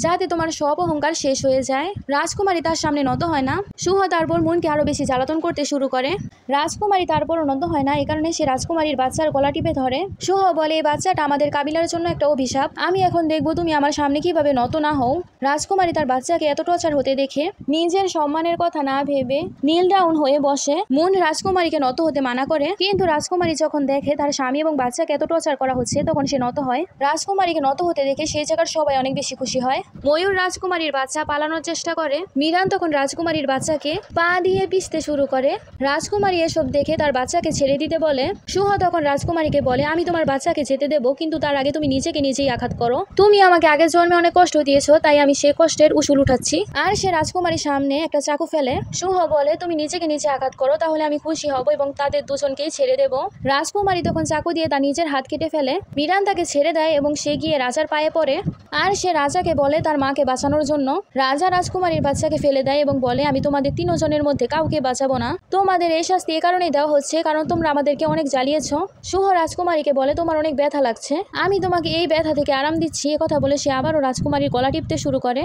Speaker 1: যাতে তোমার সব অহংকার শেষ হয়ে যায়। রাজকুমারী তার সামনে নত হয় না। শুভ তারপর মুনকে আরো বেশি জ্বালাতন করতে শুরু করে। রাজকুমারী তারপরও নত হয় না, এই কারণে সে রাজকুমারীর বাচ্চার গলা টিপে ধরে। শুভ বলে, এই বাচ্চাটা আমাদের কাবিলার জন্য একটা অভিশাপ, আমি এখন দেখবো তুমি আমার সামনে কিভাবে নত না হও। রাজকুমারী তার বাচ্চাকে এত টর্চার হতে দেখে নিজের সম্মানের কথা না ভেবে নীল ডাউন হয়ে বসে। মুন রাজকুমারীকে নত হতে মানা করে, কিন্তু রাজকুমারী যখন দেখে তার স্বামী এবং বাচ্চাকে এত টর্চার করা হচ্ছে, তখন সে নত হয়। রাজকুমারীকে নত হতে দেখে সেই জায়গার সবাই অনেক বেশি খুশি হয়। ময়ূর রাজকুমারীর বাচ্চা পালানোর চেষ্টা করে। মিরান তখন রাজকুমারীর বাচ্চাকে পা দিয়ে পিষতে শুরু করে। রাজকুমারী এসব দেখে তার বাচ্চাকে ছেড়ে দিতে বলে। শুভ তখন রাজকুমারীকে বলে, আমি তোমার বাচ্চাকে যেতে দেবো, কিন্তু তার আগে তুমি নিজেকে নিজেই আঘাত করো, তুমি আমাকে আগের জন্মে অনেক কষ্ট দিয়েছো, তাই আমি সে কষ্টের উসুল উঠাচ্ছি। আর সে রাজকুমারীর সামনে একটা চাকু ফেলে। শুভ বলে, তুমি নিজেকে নিজে আঘাত করো, তাহলে আমি খুশি হব এবং তাদের দুজনকেই ছেড়ে দেব। রাজকুমারী তখন চাকু দিয়ে তার নিজের হাত কেটে ফেলে। মিরান তাকে ছেড়ে দেয় এবং সে গিয়ে রাজার পায়ে পড়ে আর সে রাজাকে বলে তার মাকে বাঁচানোর জন্য। রাজা রাজকুমারীর বাচ্চাকে ফেলে দেয় এবং বলে, আমি তোমাদের তিনজনের মধ্যে কাউকে বাঁচাবো না, তোমাদের এই শাস্তি এ কারণেই দেওয়া হচ্ছে কারণ তোমরা আমাদেরকে অনেক জ্বালিয়েছো। শুভ রাজকুমারীকে বলে, তোমার অনেক ব্যথা লাগছে, আমি তোমাকে এই ব্যথা থেকে আরাম দিচ্ছি। কথা বলে সে আবারও রাজকুমারীর গলা টিপতে শুরু করে।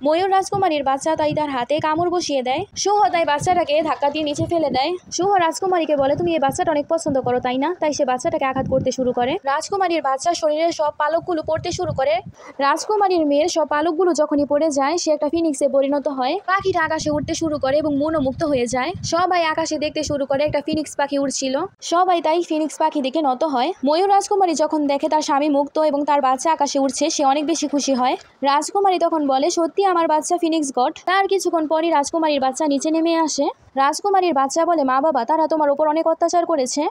Speaker 1: ময়ূর রাজকুমারীর বাচ্চা তাই তার হাতে কামড় বসিয়ে দেয়। শুভ তাই বাচ্চাটাকে ধাক্কা দিয়ে নিচে ফেলে দেয়। শুভ রাজকুমারীকে বলে, তুমি এই বাচ্চাটা অনেক পছন্দ করো তাই না? তাই সে বাচ্চাটাকে আঘাত করতে শুরু করে। রাজকুমারীর বাচ্চার শরীরের সব পালকগুলো পড়তে শুরু করে। রাজকুমারীর মেয়ের সব পালকগুলো যখনই পড়ে যায়, সে একটা ফিনিক্সে পরিণত হয়। পাখিটা আকাশে উঠতে শুরু করে এবং মনও মুক্ত হয়ে যায়। সবাই আকাশে দেখতে শুরু করে একটা ফিনিক্স পাখি উড়ছিল। সবাই তাই ফিনিক্স পাখি দেখে নত হয়। ময়ূর রাজকুমারী যখন দেখে তার স্বামী মুক্ত এবং তার বাচ্চা আকাশে উঠছে, সে অনেক বেশি খুশি হয়। রাজকুমারী তখন বলে, সত্যি আমার বাচ্চা ফিনিক্স গড। তার কিছুক্ষণ পরই রাজকুমারীর বাচ্চা নিচে নেমে আসে। রাজকুমারীর বাচ্চা বলে, মা বাবা তারা তোমার উপর অনেক অত্যাচার করেছে,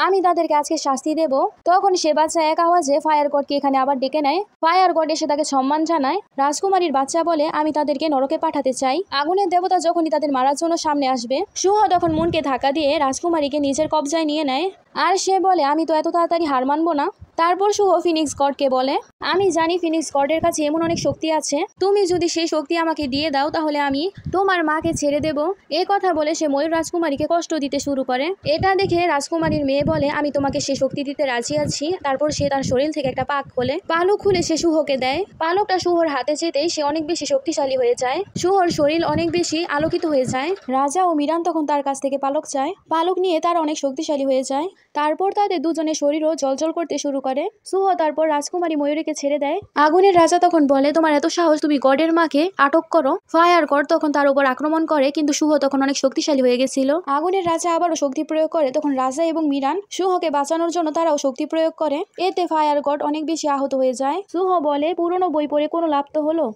Speaker 1: আমি তাদেরকে আজকে শাস্তি দেব। তখন সে বাচ্চা এক আওয়াজে ফায়ার গডকে এখানে আবার ডেকে নেয়। ফায়ার গড এসে তাকে সম্মান জানায়। রাজকুমারীর বাচ্চা বলে, আমি তাদেরকে নরকে পাঠাতে চাই। আগুনের দেবতা যখনই তাদের মারার জন্য সামনে আসবে, শুভ তখন মুনকে ধাক্কা দিয়ে রাজকুমারীকে নিজের কবজায় নিয়ে নেয় আর সে বলে, আমি তো এত তাড়াতাড়ি হার মানবো না। তারপর শুভ ফিনিক্স গডকে বলে, আমি জানি ফিনিক্স গডের কাছে এমন অনেক শক্তি আছে, তুমি যদি সেই শক্তি আমাকে দিয়ে দাও তাহলে আমি তোমার মাকে ছেড়ে দেব। এ কথা বলে সে ময়ূর রাজকুমারীকে কষ্ট দিতে শুরু করে। এটা দেখে রাজকুমারীর মেয়ে বলে, আমি তোমাকে সে শক্তি দিতে রাজি আছি। তারপর সে তার শরীর থেকে একটা পাক খোলে, পালক খুলে সে শুভকে দেয়। পালকটা শুভর হাতে যেতেই সে অনেক বেশি শক্তিশালী হয়ে যায়। শুভর শরীর অনেক বেশি আলোকিত হয়ে যায়। রাজা ও মিরান তখন তার কাছ থেকে পালক চায়। পালক নিয়ে তারা অনেক শক্তিশালী হয়ে যায়। তারপর তাদের দুজনের শরীরও জ্বলজ্বল করতে শুরু করে। শুভ তারপর রাজকুমারী ময়ূরীকে ছেড়ে দেয়। আগুনের রাজা তখন বলে, তোমার এত সাহস, তুমি গডের মাকে আটক করো। ফায়ার গড তখন তার উপর আক্রমণ করে, কিন্তু শুভ তখন অনেক শক্তিশালী হয়ে গেছিল। আগুনের রাজা আবারও শক্তি প্রয়োগ করে। তখন রাজা এবং মিরান শুভকে বাঁচানোর জন্য তারাও শক্তি প্রয়োগ করে। এতে ফায়ার গড অনেক বেশি আহত হয়ে যায়। শুভ বলে, পুরনো বই পড়ে কোনো লাভ তো হলো?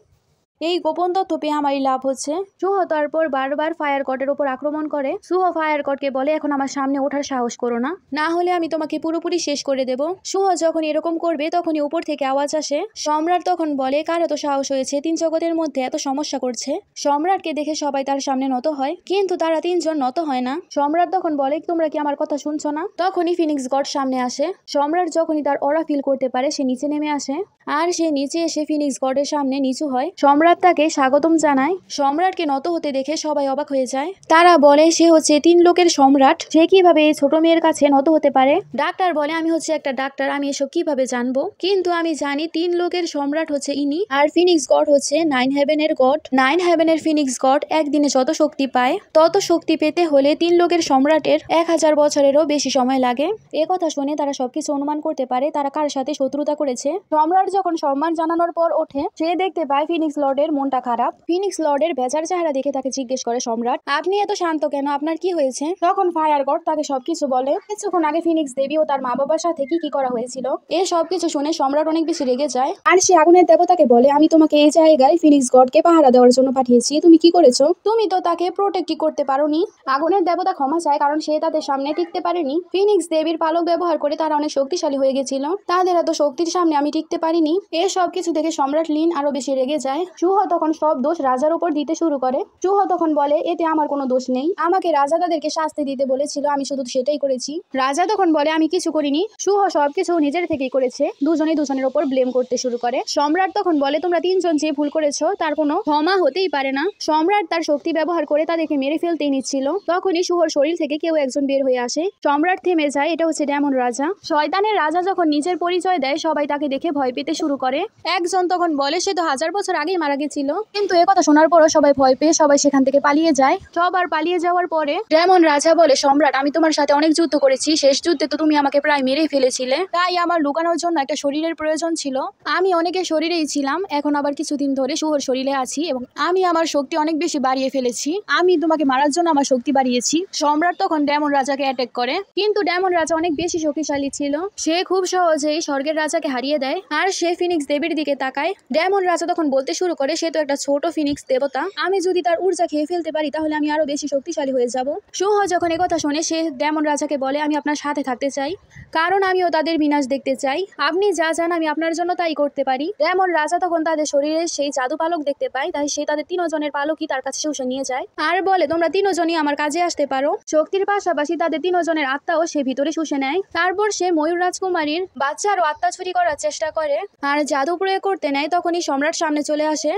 Speaker 1: এই গোপন তথ্য পেয়ে আমারই লাভ হচ্ছে। সুহ তারপর বারবার ফায়ার কটের উপর আক্রমণ করে। সুহ ফায়ার কটকে বলে এখন আমার সামনে ওঠার সাহস করো না, না হলে আমি তোমাকে পুরোপুরি শেষ করে দেব। সুহ যখন এরকম করবে তখনই উপর থেকে আওয়াজ আসে। সম্রাট তখন বলে কার এত সাহস হয়েছে 3 জগতের মধ্যে এত সমস্যা করছে। সম্রাটকে দেখে সবাই তার সামনে নত হয়, কিন্তু তারা 3 জন নত হয় না। সম্রাট তখন বলে তোমরা কি আমার কথা শুনছো না? তখনই ফিনিক্স গড সামনে আসে। সম্রাট যখনই তার অরা ফিল করতে পারে সে নিচে নেমে আসে, আর সে নিচে এসে ফিনিক্স গডের সামনে নিচু হয়। সম্রাট তাকে স্বাগতম জানায়। সম্রাটকে নত হতে দেখে সবাই অবাক হয়ে যায়। তারা বলে সে হচ্ছে 3 লোকের সম্রাট, সে কিভাবে এই ছোট মেয়ের কাছে নত হতে পারে? ডাক্তার বলে আমি হচ্ছে একটা ডাক্তার, আমি এসব কিভাবে জানবো, কিন্তু আমি জানি 3 লোকের সম্রাট হচ্ছে ইনি, আর ফিনিক্স গড হচ্ছে 9 হেভেনের গড। 9 হেভেনের ফিনিক্স গড একদিনে যত শক্তি পায় তত শক্তি পেতে হলে 3 লোকের সম্রাটের 1000 বছরেরও বেশি সময় লাগে। এ কথা শুনে তারা সবকিছু অনুমান করতে পারে তারা কার সাথে শত্রুতা করেছে। সম্রাট যখন সম্মান জানানোর পর ওঠে, সে দেখতে পায় ফিনিক্স লর্ডের মনটা খারাপ। ফিনিক্স লর্ডের বেজার চেহারা দেখে তাকে জিজ্ঞেস করে সম্রাট আপনি এত শান্ত কেন, আপনার কি হয়েছে? তখন ফায়ার গড তাকে সবকিছু বলে। কিছুক্ষণ আগে ফিনিক্স দেবী ও তার মা বাবার সাথে কি কি করা হয়েছিল। এই সবকিছু শুনে সম্রাট অনেক বেশি রেগে যায়, আর সে আগুনের দেবতাকে বলে আমি তোমাকে এই জায়গায় ফিনিক্স গডকে পাহারা দেওয়ার জন্য পাঠিয়েছি, তুমি কি করেছো? তুমি তো তাকে প্রোটেক্টই করতে পারোনি। আগুনের দেবতা ক্ষমা চায় কারণ সে তাদের সামনে টিকতে পারেনি। ফিনিক্স দেবীর পালক ব্যবহার করে তারা অনেক শক্তিশালী হয়ে গেছিল, তাদের এত শক্তির সামনে আমি টিকতে পারিনি। এই সব কিছু দেখে সম্রাট লিন আরো বেশি রেগে যায়। সুহ তখন সব দোষ রাজার উপর দিতে শুরু করে। সুহ তখন বলে এতে আমার কোনো দোষ নেই, আমাকে রাজা তাদেরকে শাস্তি দিতে বলেছিল, আমি শুধু সেটাই করেছি। রাজা তখন বলে আমি কিছু করিনি, সুহ সবকিছু নিজের থেকেই করেছে। দুজনে দুজনের উপর ব্লেম করতে শুরু করে। সম্রাট তখন বলে তোমরা 3 জন যে ভুল করেছো তার কোনো ক্ষমা হতেই পারে না। সম্রাট তার শক্তি ব্যবহার করে তাদেরকে মেরে ফেলতেই নিচ্ছিল, তখনই সুহর শরীর থেকে কেউ একজন বের হয়ে আসে। সম্রাট থেমে যায়, এটা হচ্ছে ডেমন রাজা। শয়তানের রাজা যখন নিজের পরিচয় দেয় সবাই তাকে দেখে ভয় পেতে শুরু করে। একজন তখন বলে সে তো 1000 বছর আগেই মারা গেছিল, কিন্তু কথা শোনার পরও সবাই ভয় পেয়ে সবাই সেখান থেকে পালিয়ে যায়। সবার পালিয়ে যাওয়ার পরে ডেমন রাজা বলে সম্রাট আমি তোমার সাথে অনেক যুদ্ধ করেছি, শেষ যুদ্ধে তো তুমি আমাকে প্রায় মেরেই ফেলেছিলে, তাই আমার লুকানোর জন্য একটা শরীরের প্রয়োজন ছিল। আমি অনেকের শরীরেই ছিলাম, এখন আবার কিছুদিন ধরে সুহর শরীরে আছি এবং আমি আমার শক্তি অনেক বেশি বাড়িয়ে ফেলেছি, আমি তোমাকে মারার জন্য আমার শক্তি বাড়িয়েছি। সম্রাট তখন ডেমন রাজাকে অ্যাটাক করে, কিন্তু ডেমন রাজা অনেক বেশি শক্তিশালী ছিল, সে খুব সহজেই স্বর্গের রাজাকে হারিয়ে দেয়, আর সে ফিনিক্স দেবীর দিকে তাকায়। ডেমন রাজা তখন বলতে শুরু করে সে তো একটা ছোট ফিনিক্স দেবতা, আমি যদি তার ঊর্জা খেয়ে ফেলতে পারি তাহলে আমি আরো বেশি শক্তিশালী হয়ে যাব। সুহ যখন কথা শুনে সে ডেমন রাজাকে বলে আমি আপনার সাথে থাকতে চাই, কারণ আমিও তাদের বিনাশ দেখতে চাই, আপনি যা চান আমি আপনার জন্য তাই করতে পারি। ডেমন রাজা তখন তাদের শরীরে সেই জাদু পালক দেখতে পায়, তাই সে তাদের 3 জনের পালকই তার কাছে শুষে নিয়ে যায়, আর বলে তোমরা 3 জনই আমার কাজে আসতে পারো। শক্তির পাশাপাশি তাদের 3 জনের আত্মাও সে ভিতরে শুষে নেয়। তারপর সে ময়ূর রাজকুমারীর বাচ্চারও আত্মা চুরি করার চেষ্টা করে, আর জাদু প্রয়োগ করতে নেয়। তখনই সম্রাট সামনে চলে আসে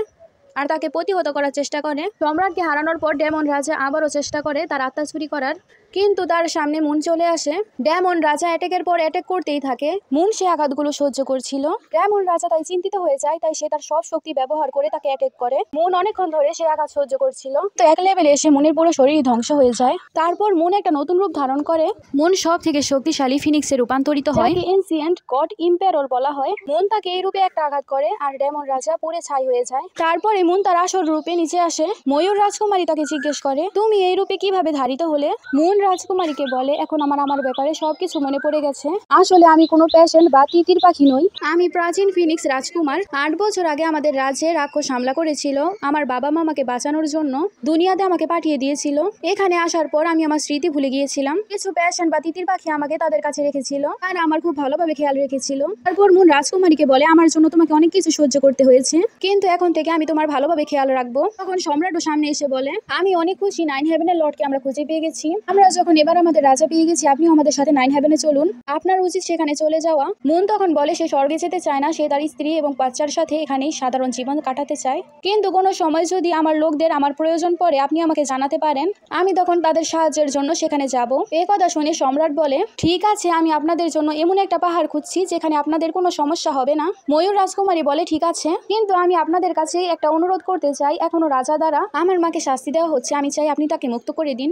Speaker 1: আর তাকে প্রতিহত করার চেষ্টা করে। সম্রাটকে হারানোর পর ডেমন রাজা আবারও চেষ্টা করে তার আত্মা চুরি করার, কিন্তু তার সামনে মুন চলে আসে। ডেমন রাজা অ্যাটাকের পর অ্যাটাক করতেই থাকে। মুন সে আঘাতগুলো সহ্য করছিল। ডেমন রাজা তাই চিন্তিত হয়ে যায়, তাই সে তার সব শক্তি ব্যবহার করে তাকে অ্যাটাক করে। মুন অনেকক্ষণ ধরে সে আঘাত সহ্য করছিল, তো এক লেভেলে এসে মুনের পুরো শরীর ধ্বংস হয়ে যায়। তারপর মুন একটা নতুন রূপ ধারণ করে। মুন সব থেকে শক্তিশালী ফিনিক্সে রূপান্তরিত হয়, এনসিয়েন্ট গড ইম্পেরর বলা হয়। মুন তাকে এই রূপে একটা আঘাত করে আর ডেমন রাজা পুরে ছাই হয়ে যায়। তারপরে মুন তার আসল রূপে নিচে আসে। ময়ূর রাজকুমারী তাকে জিজ্ঞেস করে তুমি এই রূপে কিভাবে ধারিত হলে? মুন রাজকুমারীকে বলে এখন আমার ব্যাপারে সবকিছু মনে পড়ে গেছে, আসলে আমি কোনো পেশেন্ট বা তিতির পাখি নই, আমি প্রাচীন ফিনিক্স রাজকুমার। 8 বছর আগে আমাদের রাজ্যে রাক্ষস হামলা করেছিল, আমার বাবা মামাকে বাঁচানোর জন্য দুনিয়াতে আমাকে পাঠিয়ে দিয়েছিল। এখানে আসার পর আমি আমার স্মৃতি ভুলে গিয়েছিলাম, কিছু পেশেন্ট বা তিতির পাখি আমাকে তাদের কাছে রেখেছিল আর আমার খুব ভালোভাবে খেয়াল রেখেছিল। তারপর মুন রাজকুমারীকে বলে আমার জন্য তোমাকে অনেক কিছু সহ্য করতে হয়েছে, কিন্তু এখন থেকে আমি তোমার ভালোভাবে খেয়াল রাখবো। তখন সম্রাটও সামনে এসে বলে আমি অনেক খুশি 9 হেভেনের লর্ডকে আমরা খুঁজে পেয়ে গেছি, আমরা যখন এবার আমাদের রাজা পেয়ে গেছি আপনিও আমাদের সাথে 9 হেভেনে চলুন, আপনার উচিত সেখানে চলে যাওয়া। মুন তখন বলে সে স্বর্গে যেতে চায় না, সে তার স্ত্রী এবং বাচ্চার সাথে এখানেই সাধারণ জীবন কাটাতে চায়, কিন্তু কোনো সময় যদি আমার লোকদের আমার প্রয়োজন পড়ে আপনি আমাকে জানাতে পারেন, আমি তখন তাদের সাহায্যের জন্য সেখানে যাব। এই কথা শুনে সম্রাট বলে ঠিক আছে, আমি আপনাদের জন্য এমন একটা পাহাড় খুঁজছি যেখানে আপনাদের কোনো সমস্যা হবে না। ময়ূর রাজকুমারী বলে ঠিক আছে, কিন্তু আমি আপনাদের কাছে একটা অনুরোধ করতে চাই, এখনো রাজা দ্বারা আমার মাকে শাস্তি দেওয়া হচ্ছে, আমি চাই আপনি তাকে মুক্ত করে দিন।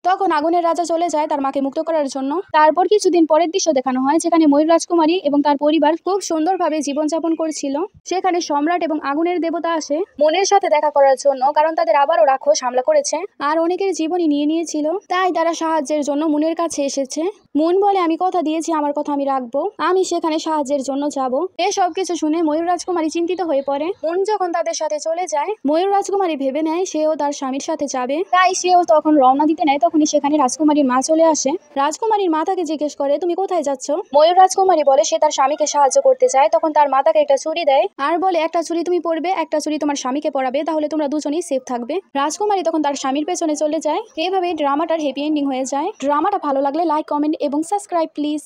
Speaker 1: তখন আগুনের রাজা চলে যায় তার মাকে মুক্ত করার জন্য। তারপর কিছুদিন পরের দৃশ্য দেখানো হয় যেখানে ময়ূর রাজকুমারী এবং তার পরিবার খুব সুন্দরভাবে জীবনযাপন করছিল। সেখানে সম্রাট এবং আগুনের দেবতা আসে মুনের সাথে দেখা করার জন্য, কারণ তাদের আবারও রাক্ষস হামলা করেছে আর অনেকের জীবনই নিয়ে নিয়েছিল। তাই তারা সাহায্যের জন্য মুনের কাছে এসেছে। মুন বলে, আমি কথা দিয়েছি, আমার কথা আমি রাখবো, আমি সেখানে সাহায্যের জন্য যাব। এসব কিছু শুনে ময়ূর রাজকুমারী চিন্তিত হয়ে পড়ে। মুন যখন তাদের সাথে চলে যায়, ময়ূর রাজকুমারী ভেবে নেয় সেও তার স্বামীর সাথে যাবে, তাই সেও তখন রওনা দিতে নেয়। তখনই সেখানে রাজকুমারীর মা চলে আসে। রাজকুমারীর মা তাকে জিজ্ঞেস করে, তুমি কোথায় যাচ্ছ? ময়ূর রাজকুমারী বলে সে তার স্বামীকে সাহায্য করতে চায়। তখন তার মা তাকে একটা চুড়ি দেয় আর বলে, একটা চুড়ি তুমি পরবে, একটা চুড়ি তোমার স্বামীকে পরাবে, তাহলে তোমরা দুজনেই সেফ থাকবে। রাজকুমারী তখন তার স্বামীর পেছনে চলে যায়। এভাবে ড্রামাটার হ্যাপি এন্ডিং হয়ে যায়। ড্রামাটা ভালো লাগলে লাইক, কমেন্ট এবং সাবস্ক্রাইব প্লিজ।